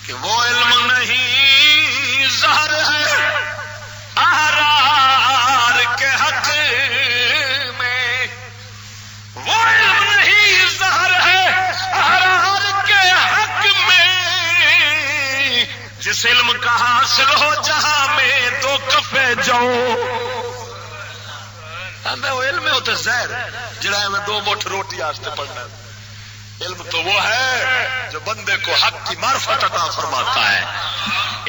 کہ وہ علم نہیں زہر ہے احرار کے حق میں، وہ علم نہیں زہر ہے احرار کے حق میں، جس علم کا حاصل ہو جہاں میں دو کفے جاؤ. ہمیں وہ علم ہے ہوتا زہر جڑا میں دو مٹھ روٹی واسطے پڑھنا. علم تو وہ ہے جو بندے کو حق کی معرفت عطا فرماتا ہے.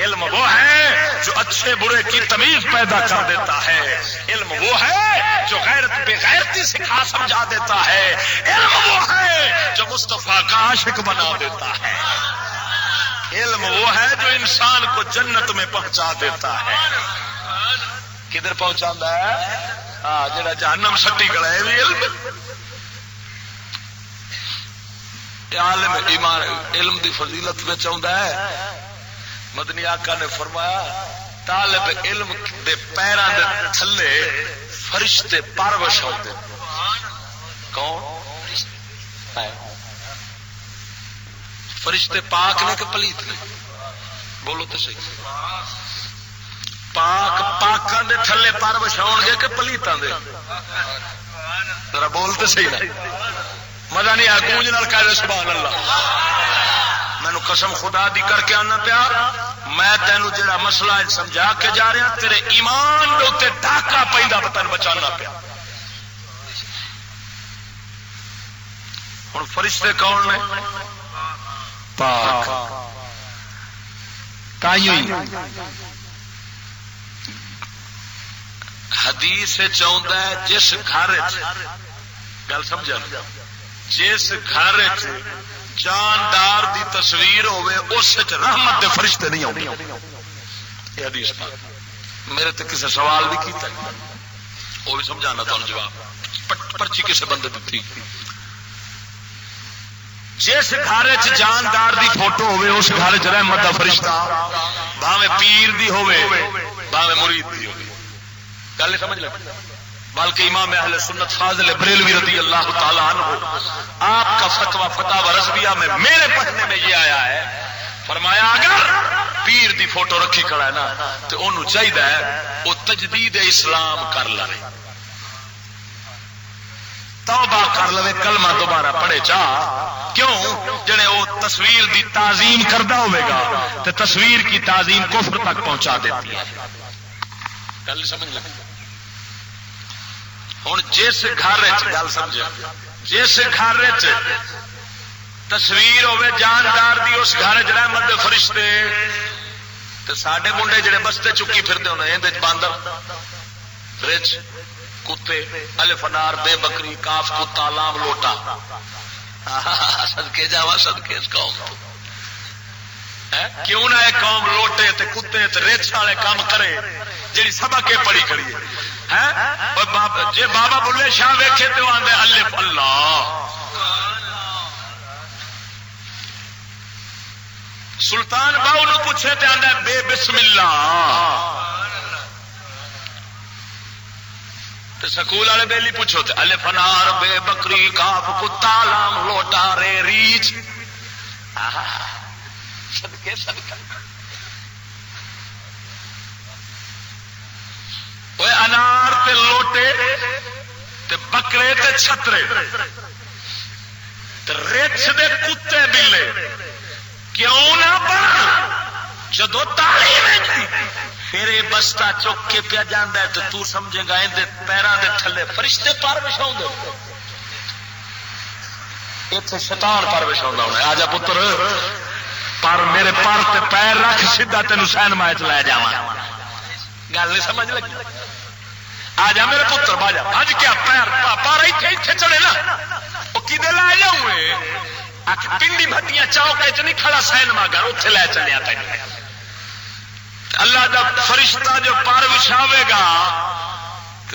علم وہ ہے جو اچھے برے کی تمیز پیدا کر دیتا ہے. علم وہ ہے جو غیرت بے غیرتی سکھا سمجھا دیتا ہے. علم وہ ہے جو مصطفیٰ کا عاشق بنا دیتا ہے. علم وہ ہے جو انسان کو جنت میں پہنچا دیتا ہے. کدھر پہنچاتا ہے؟ ہاں جڑا جہنم سٹی گلا ہے بھی علم. عالم ایمان علم دی فضیلت میں چاہتا ہے. مدنی آقا نے فرمایا طالب علم دے پیراں دے تھلے فرشتے پرورش ہوندے. کون؟ فرشتے پاک نے کہ پلیت نے؟ بولو تو صحیح. پاک پاکاں دے تھلے پرورش ہون گے کہ پلیتاں دے؟ ذرا بولتے صحیح نا. مزہ نہیں آ گونج نال کہہ دے سبحان اللہ. مینو قسم خدا دی کر کے آنا پیا میں تینوں جڑا مسئلہ سمجھا کے جا رہا تیرے ایمان دے اوتے ڈاکا پیندا تینوں بچانا پیا. ہن فرشتے کون نے؟ پاک. تائیں حدیث چاہتا ہے جس گھر گل سمجھا جس گھر جاندار دی تصویر ہوئے اس رحمت دے فرشتے نہیں آتے. یہ حدیث پاک میرے تے کسی سوال بھی کیتا وہ بھی سمجھانا تمہیں جواب پرچی کسی بندے دیتی. جس گھر جاندار دی فوٹو ہوئے اس گھر چ رحمت دا فرشتہ بھاوے پیر دی ہوئے بھاوے مرید دی ہوئے. گل سمجھ لگ. بلکہ امام اہل سنت فاضل بریلوی رضی اللہ تعالیٰ عنہ آپ کا فتویٰ فتاوی رضویہ میں میرے پڑھنے میں یہ آیا ہے. فرمایا اگر پیر دی فوٹو رکھی کھڑا ہے نا تو انہوں چاہیے وہ تجدید اسلام کر لے، توبہ کر لے، کلمہ دوبارہ پڑھے چاہ کیوں جڑے وہ تصویر دی تعظیم کردا ہوئے گا تو تصویر کی تعظیم کفر تک پہنچا دیتی ہے. گل سمجھ لگی؟ ہوں جس گھر گل سمجھ جس گھر تصویر ہوے جاندار دی اس گھر چ رحمت دے فرشتے تے ساڈے منڈے جڑے بستے چکی پھرتے ہونے اندر باندر رچ کتے الف انار بے بکری کاف کتا لام لوٹا صدقے جاوا صدقے اس قوم تو کیوں نہ ایک قوم لوٹے تے کتے تے رچ والے کام کرے جی سبق کے پڑھی کریے. جی بابا بلے شاہ ویکھے تو آدھے الف اللہ، سلطان باؤ نو پوچھے تو آدھا بے بسم اللہ، سکول والے بیلی پوچھو تو الف انار بے بکری کاف کتا لام لوٹا رے ریچ. صدقے صدقہ انار تے لوٹے تے بکرے تے چھترے تے رچ دے کتے بلے کیوں نہ بن جدو تعلیم پھر یہ بستا چک کے پیا جانا ہے تو سمجھے گا اندر پیروں دے تھلے فرشتے پر بچھاؤ اتنے شیطان پر بچھاؤ ہونا. آ جا پتر پر میرے پر تے پیر رکھ سیدھا تینوں سینما چ لے جا گل نہیں سمجھ لگی. آ جا میرے پتر باجا اج کیا پیر پر اتنے چڑھے نا وہ کدے لے جاؤں پنڈی بھٹیاں چوک نہیں کھڑا سینما گھر اتنے لے چلیا تین. اللہ دا فرشتہ جو پر وچھاوے گا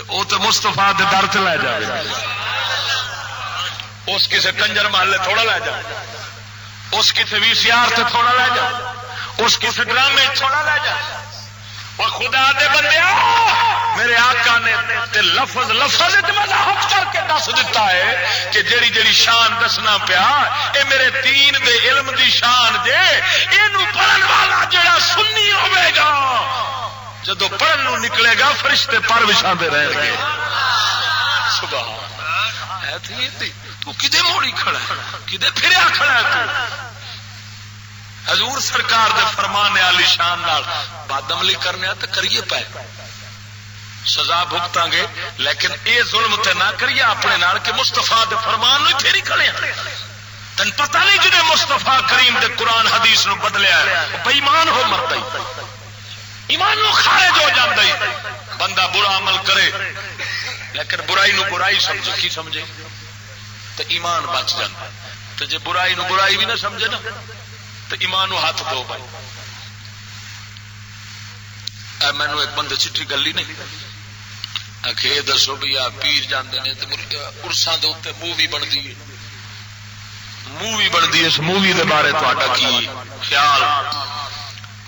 وہ تو مستفا دے در سے لے جائے گا. اس کسی کنجر محلے تھوڑا لے جا، اس کسی VCR سے تھوڑا لے جا، اس کسی ڈرامے تھوڑا لے جا. اور خدا دے بندے میرے آقا نے لفظ وضاحت کر کے دس دیتا ہے کہ جیڑی جیڑی شان دسنا پیا اے میرے دین دے علم دی شان جے اینو پڑھن والا جڑا سنی ہوے گا جدو پڑھن نو نکلے گا فرشتے پر وچھاندے رہن گے. سبحان ہے تو کدے موڑی کھڑا ہے کدے پھریا کھڑا ہے تو حضور سرکار دے فرمان عالی شان نال بادعملی کرنے تو کریے پے سزا بھگتاں گے لیکن اے ظلم تے نہ کریے اپنے نال کہ مصطفیٰ دے فرمان نو پھیری کھڑے تن پتہ نہیں جنے مصطفیٰ کریم دے قرآن حدیث نو بدلیا ہے بے ایمان ہو مرتا ہی ایمان نو خارج ہو جاندا ہی. بندہ برا عمل کرے لیکن برائی نو برائی سمجھے کی سمجھے تو ایمان بچ جاندا. تو جے برائی نو برائی بھی نہ سمجھے نا تو ایمان ہاتھ دو بھائی. مینو ایک بندے چٹھی گلی نہیں آخے دسو بھی آ پیر جانے نے ارساں دے اتنے مووی بنتی ہے مووی بنتی ہے اس مووی دے بارے تا کی خیال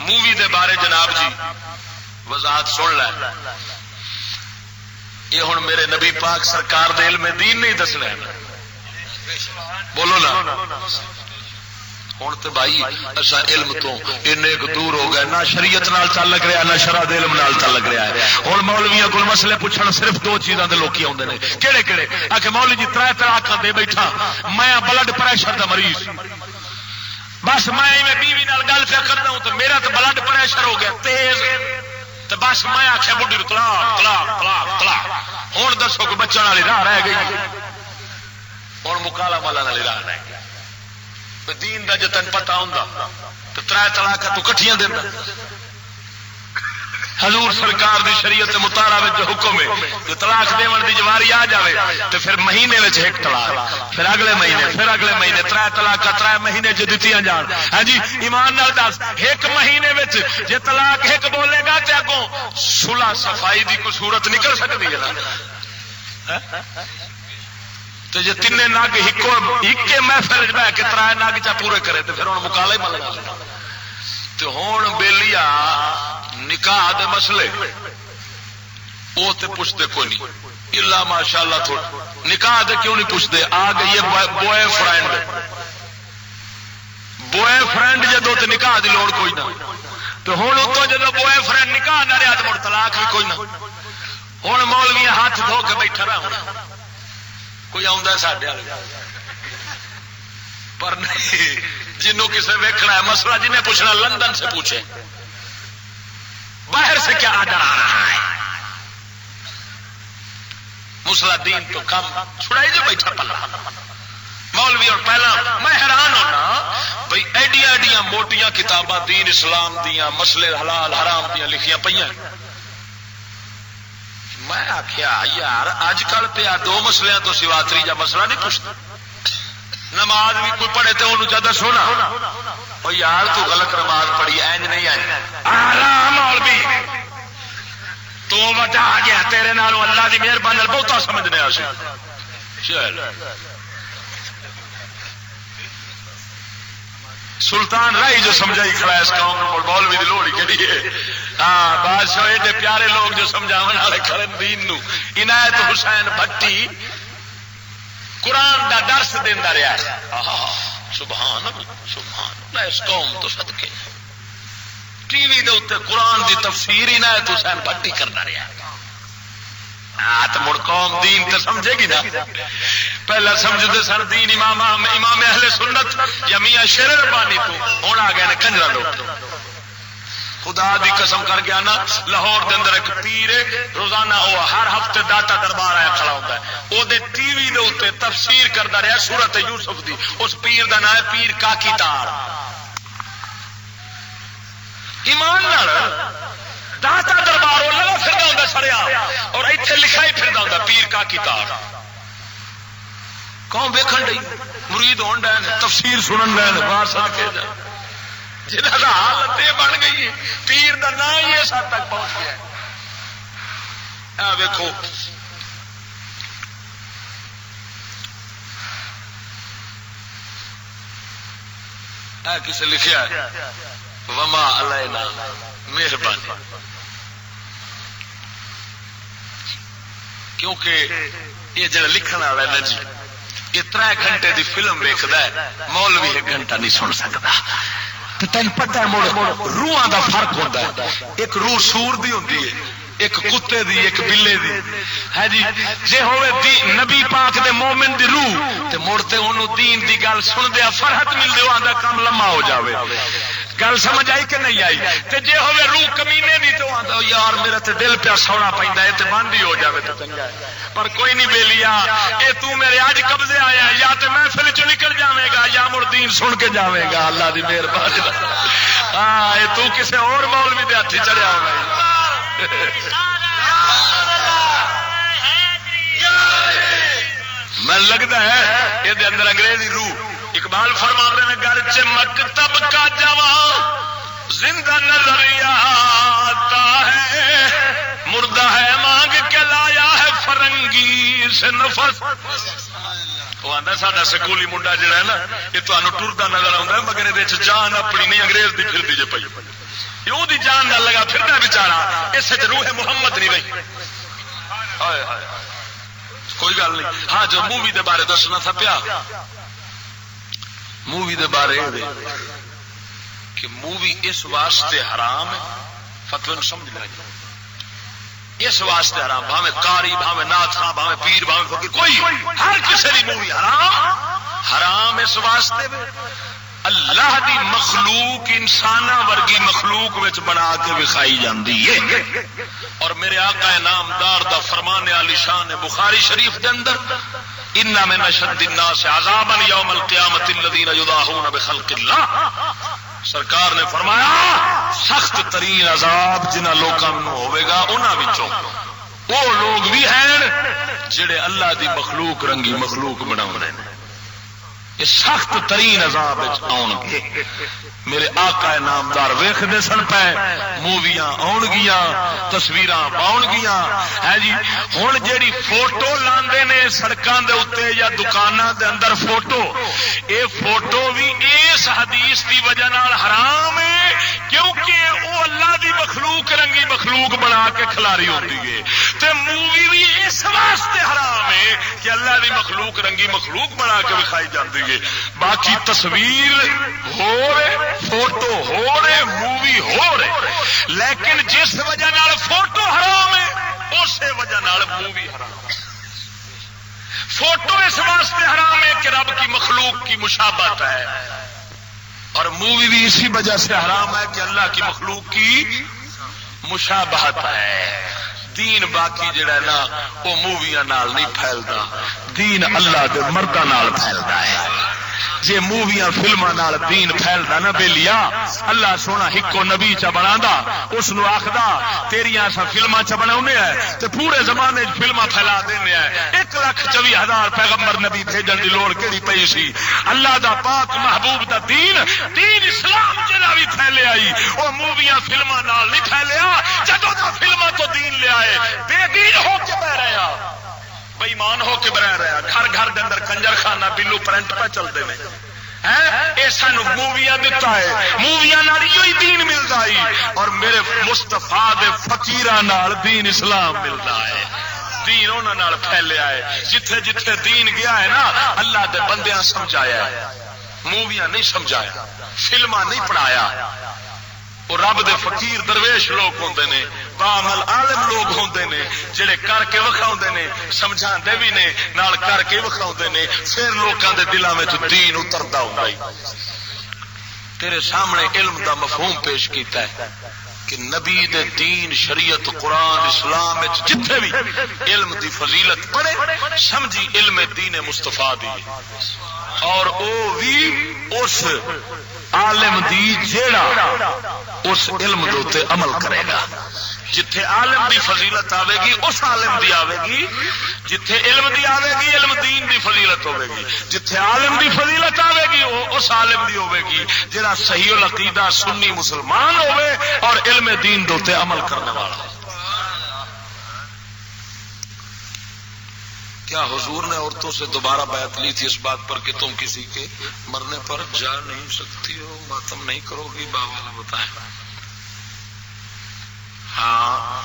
مووی دے بارے جناب جی وضاحت سن لے. یہ ہوں میرے نبی پاک سرکار دے علم دین نہیں دسنا بولو نا. ہوں تو بھائی اصا علم تو ایک دور ہو گئے نہ شریعت نال تعلق رہا نہ شرع دے علم نال تعلق رہا ہے. ہوں مولویاں کو مسئلے پوچھنا صرف دو چیزاں دے لوکی آتے ہیں کہڑے کہڑے آ کے مولوی جی تر طلاق دے بیٹھا میں بلڈ پریشر دا مریض بس میں بیوی نال گل پہ کرتا ہوں تو میرا تو بلڈ پریشر ہو گیا تیز تو بس میں آخیا بڈی طلاق طلاق طلاق طلاق. ہوں دسو کہ بچن والی راہ رہ گئی ہوں مکالا مالا والی راہ رہ گئی. دین دا جتن پتا ہوں تو تر طلاق تو کٹھیاں دینا. حضور سرکار دی شریعت متارا جو حکم ہے جو طلاق دیون دی جواری آ جائے تو پھر مہینے ایک طلاق پھر اگلے مہینے تر طلاق 3 مہینے چ دتیاں جان. ہاں جی ایمان نال دس ایک مہینے جے طلاق ایک بولے گا تے اگوں صلح صفائی دی کوئی صورت نکل سکتی ہے نا. تو جی تین نگ ایک محفل بہ کے 3 نگ چا پورے کرے تو پھر ہوں مکالا ہی ملنا. تو ہوں بیلیا نکاح دے مسئلے وہ تو پوچھتے کوئی نہیں الا ماشاء اللہ تھوڑا نکاح دے کیوں نہیں پوچھتے. آ گئی ہے بوائے فرینڈ جدو تو نکاح دی لوڑ کوئی نہ تو ہوں اتوں جب بوائے فرینڈ نکاح نہ رہا تو مڑ طلاق بھی کوئی نہ. ہوں مولوی ہاتھ دھو کے بیٹھا رہا ہوں کوئی ساڈے والے پر نہیں جنوں کسے ویکھنا ہے مسئلہ جنہیں پوچھنا لندن سے پوچھے باہر سے کیا آڈر آ رہا ہے. مسئلہ دین تو کم چھڑائی جو بیٹھا پلا مولوی. اور پہلا میں حیران ہونا بھائی ایڈیاں ایڈیاں موٹیاں کتاباں دین اسلام دیاں مسئلے حلال حرام دیاں لکھیاں پہ. میں آخیا یار اج کل پیا دو مسئلے تو سوا تیجا مسئلہ نہیں پوچھتا. نماز بھی کوئی پڑھے تو انہوں چاہتا سونا اور یار تو غلط نماز پڑھی اینج نہیں مولوی تو وجہ آ گیا تیرے نالوں اللہ کی مہربانی بہتا سمجھنے چل. سلطان رائی جو سمجھائی کھڑا ہے اس قوم میں مولوی کی لوڑ کے لیے. ہاں بادشاہ ایڈے پیارے لوگ جو سمجھاو والے کھڑے دین نو. عنایت حسین بھٹی قرآن دا درس دینا رہا ہے. سبحان اللہ اس قوم تو صدقے ٹی وی دے اتنے قرآن دی تفسیر عنایت حسین بھٹی کرنا رہا ہے. تو مڑ قوم دین تو سمجھے گی نا. پہلا سمجھتے سن دین امام اہل سنت یا میاں شیر ربانی تو ہوں آ گئے کنجرا لوگ. خدا دی قسم کر گیا نا لاہور دے اندر ایک پیر روزانہ وہ ہر ہفتے داتا دربار آیا کھڑا ہوتا ہے وہ ٹی وی دے اتنے تفسیر کرتا رہا سورت یوسف دی. اس پیر دا نام ہے پیر کاکی تار. ایمان داتا دربار وہ لگا پھردا ہوندا سڑیا اور ایتھے لکھا ہی پھردا ہوندا پیر کاکی تار. قوم ویکھن ڈئی مرید ہون ڈے تفسیر سنن ڈے باہر سا کے جنہاں دا حالت یہ بن گئی ہے پیر دا نام ہی اس حد تک پہنچ گیا ہے. ویکھو کسے لکھیا ہے وما علینا مہربانی. کیونکہ یہ جڑا لکھن والا ہے نا جی یہ 3 گھنٹے دی فلم ویکھدا ہے مولوی 1 گھنٹہ نہیں سن سکتا. تین پتا روحاں دا فرق ہوتا ہے. ایک روح سور دی ہوتی ہے ایک کتے دی ایک بلے دی ہے جی. جے ہوئے نبی پاک دے مومن دی روح تے مڑتے انہوں دین دی گل سن دیا فرحت مل دے آندا کام لمحہ ہو جاوے. گل سمجھ آئی کہ نہیں آئی. تے جے ہوئے روح کمینے دی تو آندا یار میرا تے دل پیا سونا پیندا ہے تے بند ہی ہو جاوے تے چنگا ہے. پر کوئی نہیں بیلیا اے تو میرے اج قبضے آیا یا تے محفل چ نکل جاویں گا یا مڑ دین سن کے جاویں گا اللہ دی مہربانی. ہاں اے تو کسے اور مولوی دے ہتھ چڑھیا ہوگا. میں لگتا ہے یہ اندر انگریزی روح. اقبال فرما رہے ہیں گھر چ مکتب کا جوان زندہ نظر آتا ہے مردہ ہے مانگ کے لایا ہے فرنگی سے نفس. وہ آتا ساڈا سکولی منڈا جڑا ہے نا یہ تمہیں ٹرتا نظر آتا ہے مگر یہ جان اپنی نہیں انگریز کی پھرتی جی پی یہ دی جان نہ لگا پھرنا بچارا اس روح محمد نہیں رہی. کوئی گل نہیں. ہاں جو مووی دے بارے دسنا تھا پیا مووی دے بارے کہ مووی اس واسطے حرام ہے فتوی سمجھ لیا جائے. اس واسطے حرام بھاوے قاری بھاوے نعت خواں بھاوے پیر بھاوے فقیر کوئی ہر کسی کی مووی حرام اس واسطے اللہ دی مخلوق انسانہ ورگی مخلوق وچ بنا کے وکھائی جاندی ہے. اور میرے آقا نامدار دا فرمان عالی شان بخاری شریف دے اندر ان من اشد الناس عذابا یوم القیامت الذین یضاہون بخلق اللہ. سرکار نے فرمایا سخت ترین عذاب جنہ لوکاں نوں ہوے گا انہاں وچوں وہ لوگ بھی ہیں جڑے اللہ دی مخلوق رنگی مخلوق بناوندے نے. یہ سخت ترین عذاب آن گے. میرے آقا نامدار ویکھدے سن پے موویاں آن گیاں تصویراں پاؤن گیاں ہے جی. ہن جیڑی فوٹو لاندے نے سڑکاں دے اوتے یا دکاناں دے اندر فوٹو اے فوٹو بھی اس حدیث دی وجہ نال حرام ہے کیونکہ وہ اللہ دی مخلوق رنگی مخلوق بنا کے کھلاری ہوتی ہے، تے مووی بھی اس واسطے حرام ہے کہ اللہ دی مخلوق رنگی مخلوق بنا کے دکھائی جاتی ہے۔ باقی تصویر ہو رہے، فوٹو ہو رہے، مووی ہو رہے، لیکن جس وجہ نال فوٹو حرام ہے اسی وجہ نال مووی حرام ہے۔ فوٹو اس واسطے حرام ہے کہ رب کی مخلوق کی مشابہت ہے، اور مووی بھی اسی وجہ سے حرام ہے کہ اللہ کی مخلوق کی مشابہت ہے۔ دین باقی جڑا ہے نا وہ موویاں نال نہیں پھیلتا، دین اللہ دے مرداں نال پھیلتا ہے۔ جے موویاں فلماں نال دین پھیلدا نا بیلیا، اللہ سونا ہکو نبی چا بناندا، اس نو آکھدا تیریاں اساں فلماں چا بناونے ہیں تے پورے زمانے وچ فلماں پھیلا دینے ہیں۔ 1,24,000 پیغمبر نبی بھیجن دی لوڑ کیڑی پئی سی؟ اللہ دا پاک محبوب دا دین اسلام جڑا بھی پھیلے آئی وہ موویاں فلماں نال نہیں پھیلیا۔ جدوں دا فلماں تو دین لے آئے بے دین ہو کے بہ رہا، بے ایمان ہو کے بہ رہا، گھر گھر دے اندر کنجر خانہ بلو پرنٹ پہ چلتے ہیں۔ یہ سانو موویاں دتا ہے، موویاں نال ہی دین ملتا ہے، اور میرے مستفا دے فقیراں نال دین اسلام ملتا ہے۔ دین انہاں نال پھیلیا ہے، جتھے جتھے دین گیا ہے نا اللہ دے بندیاں سمجھایا ہے، موویاں نہیں سمجھایا، فلماں نہیں پڑھایا۔ وہ رب دے فقیر درویش لوگ ہوندے نے، باعمل عالم لوگ ہوندے نے، جڑے کر کے وکھاوندے نے، سمجھاندے بھی نے، نال کر کے وکھاوندے نے، پھر لوکاں دے دلاں وچ دین اتردا ہوندا ہے۔ تیرے سامنے علم دا مفہوم پیش کیتا ہے کہ نبی دے دین شریعت قرآن اسلام وچ جتھے بھی علم دی فضیلت پڑھے سمجھی علم دین مصطفیٰ دی، اور او بھی اس عالم دی جیڑا اس علم دے اوتے عمل کرے گا۔ جتھے عالم دی فضیلت آوے گی اس عالم دی آوے گی، جتھے علم دی آوے گی علم دین دی فضیلت ہوے گی، جتھے عالم دی فضیلت آوے گی اس عالم دی ہوے گی جڑا صحیح العقیدہ سنی مسلمان ہوے اور علم دین دے اوتے عمل کرنے والا۔ کیا حضور نے عورتوں سے دوبارہ بیعت لی تھی اس بات پر کہ تم کسی کے مرنے پر جا نہیں سکتی ہو، ماتم نہیں کرو گی؟ باوالا بتائیں۔ ہاں،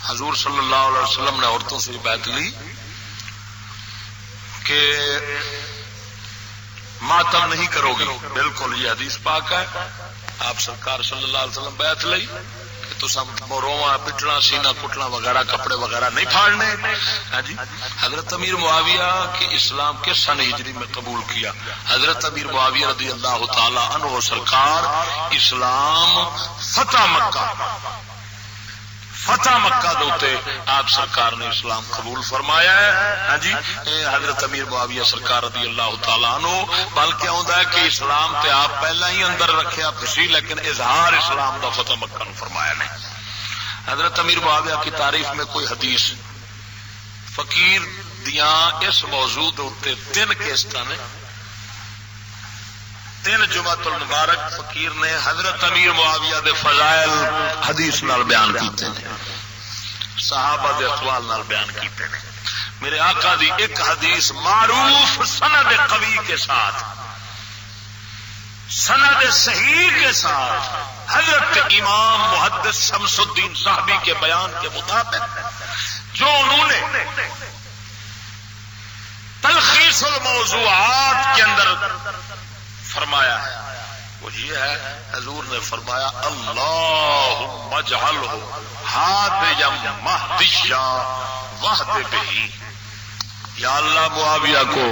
حضور صلی اللہ علیہ وسلم نے عورتوں سے بیعت لی کہ ماتم نہیں کرو گی، بالکل یہ حدیث پاک ہے۔ آپ سرکار صلی اللہ علیہ وسلم بیعت لئی کہ تساں روواں پٹنا سینہ کٹنا وغیرہ کپڑے وغیرہ نہیں پھاڑنے۔ ہاں جی، حضرت امیر معاویہ کے اسلام کے سن ہجری میں قبول کیا۔ حضرت امیر معاویہ رضی اللہ تعالی عنہ سرکار اسلام فتح مکہ دوتے آپ سرکار نے اسلام قبول فرمایا ہے۔ ہاں جی، حضرت امیر معاویہ سرکار رضی اللہ تعالیٰ عنہ بلکہ آندا ہے کہ اسلام تے آپ پہلا ہی اندر رکھیا پسی، لیکن اظہار اسلام دا فتح مکہ نو فرمایا نے۔ حضرت امیر معاویہ کی تعریف میں کوئی حدیث فقیر دیاں اس موضوع دے 3 کیسٹاں نے، 3 جمعۃ المبارک فقیر نے حضرت امیر معاویہ دے فضائل حدیث نال بیان کیتے ہیں، صحابہ دے اقوال نال بیان کیتے ہیں۔ میرے آقا دی ایک حدیث معروف سند قوی کے ساتھ، سند صحیح کے ساتھ، حضرت امام محدث شمس الدین صاحبی کے بیان کے مطابق جو انہوں نے تلخیص الموضوعات کے اندر فرمایا ہے وہ یہ ہے، حضور نے فرمایا اللہم اجعلہ ہادیا مہدیا وہد بہ، یا اللہ معاویہ کو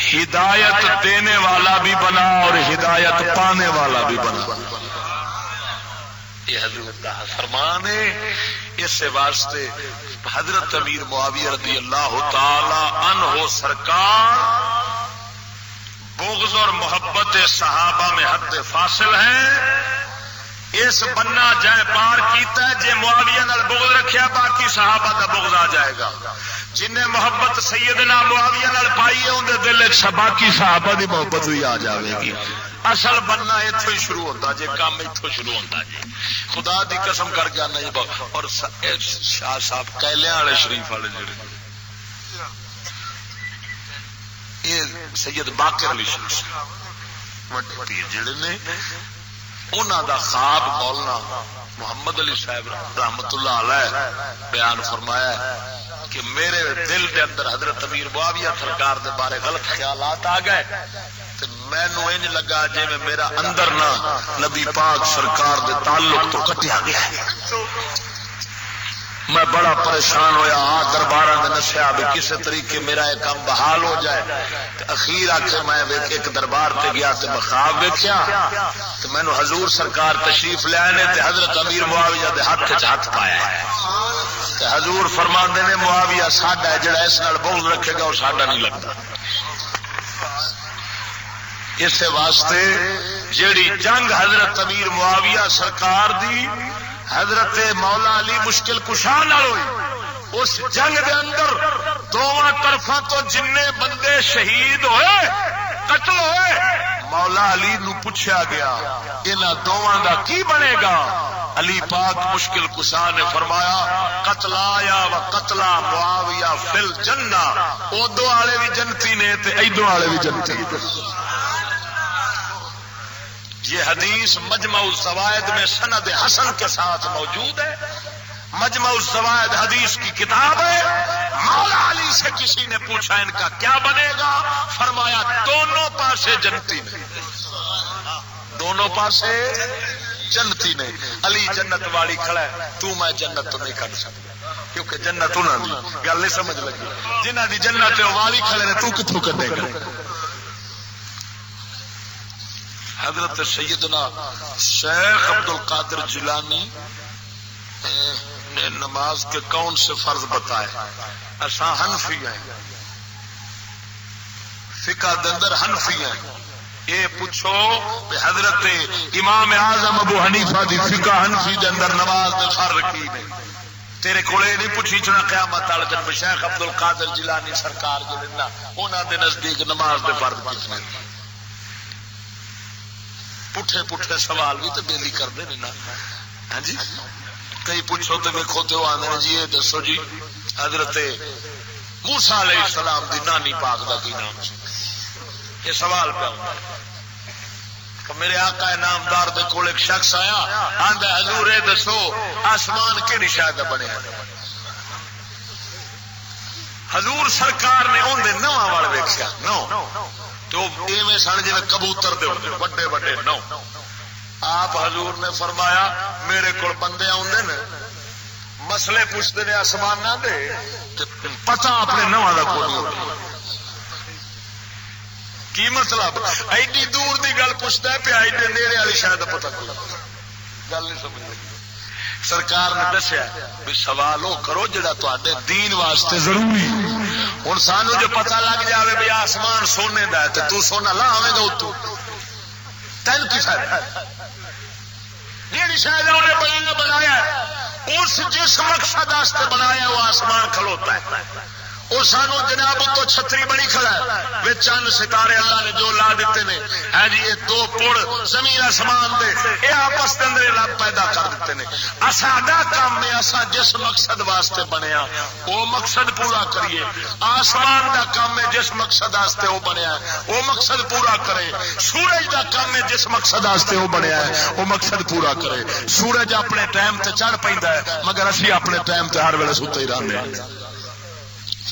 ہدایت دینے والا بھی بنا اور ہدایت پانے والا بھی بنا۔ یہ حضور کا فرمان ہے۔ اس واسطے حضرت امیر معاویہ رضی اللہ تعالی عنہ سرکار بغض اور محبت صحابہ میں حد فاصل ہے۔ اس بننا جائے پار کیتا ہے، جے معاویہ نال بغض رکھیا باقی صحابہ دا بغض آ جائے گا۔ جن نے محبت سیدنا معاویہ نال پائی ہے اندر دل وچ باقی صحابہ دی محبت بھی آ جائے گی۔ اصل بننا اتوں ہی شروع ہوتا جی، کام اتوں شروع ہوتا جی۔ خدا دی قسم کر کے آنا جی، اور شاہ صاحب کیلیاں والے شریف والے جڑے یہ سید باقر علی شاہ وڈے پیر جڑے نے انہاں دا خواب مولانا محمد علی صاحب رحمت اللہ علیہ بیان فرمایا ہے کہ میرے دل دے اندر حضرت امیر معاویہ سرکار دے بارے غلط خیالات آ گئے تے مینوں انج لگا جے میں میرا اندر نہ نبی پاک سرکار دے تعلق تو کٹیا گیا ہے. میں بڑا پریشان ہویا درباراں دے نسیا بھی کسے طریقے میرا یہ کام بحال ہو جائے. اخیر آ کے میں ایک دربار تے گیا تے خواب ویکھیا تے مینوں حضور سرکار تشریف لے آئے تے حضرت امیر معاویہ دے ہاتھ وچ ہاتھ پایا ہے تے حضور فرماندے نے معاویہ ساڈا ہے جڑا اس نال بغض رکھے گا وہ ساڈا نہیں لگتا. اس واسطے جیڑی جنگ حضرت امیر معاویہ سرکار دی حضرت مولا علی مشکل کشا نال ہوئی اس جنگ دے اندر دونوں طرفوں تو جن بندے شہید ہوئے قتل ہوئے مولا علی نو پوچھا گیا انہاں دونوں دا کی بنے گا. علی پاک مشکل کشا نے فرمایا قتلا یا و قتلا معاویہ فی الجنہ. ادو والے بھی جنتی نے تے ایدو والے بھی جنتی. یہ حدیث مجمع الزوائد میں سند حسن کے ساتھ موجود ہے. مجمع الزوائد حدیث کی کتاب ہے. مولا علی سے کسی نے پوچھا ان کا کیا بنے گا, فرمایا دونوں پاسے جنتی نے, دونوں پاسے جنتی نے. علی جنت والی کھڑا ہے, تو میں جنت تو نہیں کر سکتا کیونکہ جنت انہوں نے گل نہیں سمجھ لگی. جنہ دی جنت والی کھڑے نے تو کتوں کٹے گا. حضرت سیدنا شیخ عبد القادر جیلانی نے نماز کے کون سے فرض بتائے. اساں حنفی ہیں, فقہ دے اندر حنفی ہیں. یہ پوچھو کہ حضرت امام اعظم ابو حنیفہ دی فقہ حنفی دے اندر نماز دے فرض کی نے. تیرے کولے نہیں پوچھی چنا قیامت والے دن شیخ عبد القادر جیلانی سرکار جو نا انہاں دے نزدیک نماز دے فرض کتنے. پٹھے پٹھے سوال بھی تو بیلی کرتے ہیں نا. ہاں جی کئی پوچھو تو ویکو تو آدھے جی یہ دسو جی حضرت موسیٰ علیہ السلام دی نانی پاک دا کی نام سی. یہ سوال پہ کہ میرے آقا نامدار دے کول ایک شخص آیا آندا حضور اے دسو آسمان کہڑی شے دا بنیا. حضور سرکار نے ان دے نواں وال ویکھیا نو تو ایویں سن جی کبوتر دے ہوندے بڑے بڑے نو. آپ حضور نے فرمایا میرے کو بندے آتے نے مسئلے پوچھتے ہیں آسمان دے پتہ اپنے نواں کا کوئی نہیں. کی مطلب ایڈی دور دی گل پوچھتا ہے پیا ایڈے نیڑے والی شاید پتہ کوئی گل نہیں سمجھ لگی. سرکار نے دسیا بھی سوال وہ کرو جڑا تے دین واسطے ضروری. ہوں سانو جو پتہ لگ جائے بھی آسمان سونے کا ہے تو سونا لا آئے گا اتو تین کی فائدہ. جیڑی شاید انہیں بنایا اس جس مقصد واسطے بنایا وہ آسمان کھلوتا ہے. وہ سانو جناب تو چھتری بڑی کھڑا ہے وہ چند ستارے اللہ نے جو لا دیتے ہیں. ہے جی یہ دو پڑ زمین آسمان دے یہ آپس کے اندر رب پیدا کر دیتے ہیں. ساڈا کام ہے اسا جس مقصد واسطے بنیا وہ مقصد پورا کریے. آسمان دا کام ہے جس مقصد واسطے وہ بنیا وہ مقصد پورا کرے. سورج دا کام ہے جس مقصد واسطے وہ بنیا ہے وہ مقصد پورا کرے. سورج اپنے ٹائم تے چڑھ پیندا ہے مگر اسی اپنے ٹائم تے ہر ویلے ستے ہی رہندے ہیں.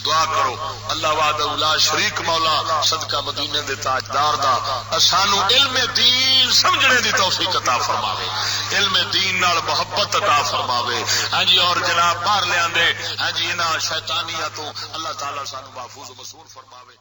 دعا کرو اللہ وحدہ لا شریک مولا صدقہ مدینے دے تاجدار دا سانو علم دین سمجھنے دی توفیق عطا فرماوے, علم دین نال محبت عطا فرماوے. ہاں جی اور جناب باہر لے آندے ہاں جی انہاں شیطانیاں تو اللہ تعالی سانو محفوظ و مسور فرماوے.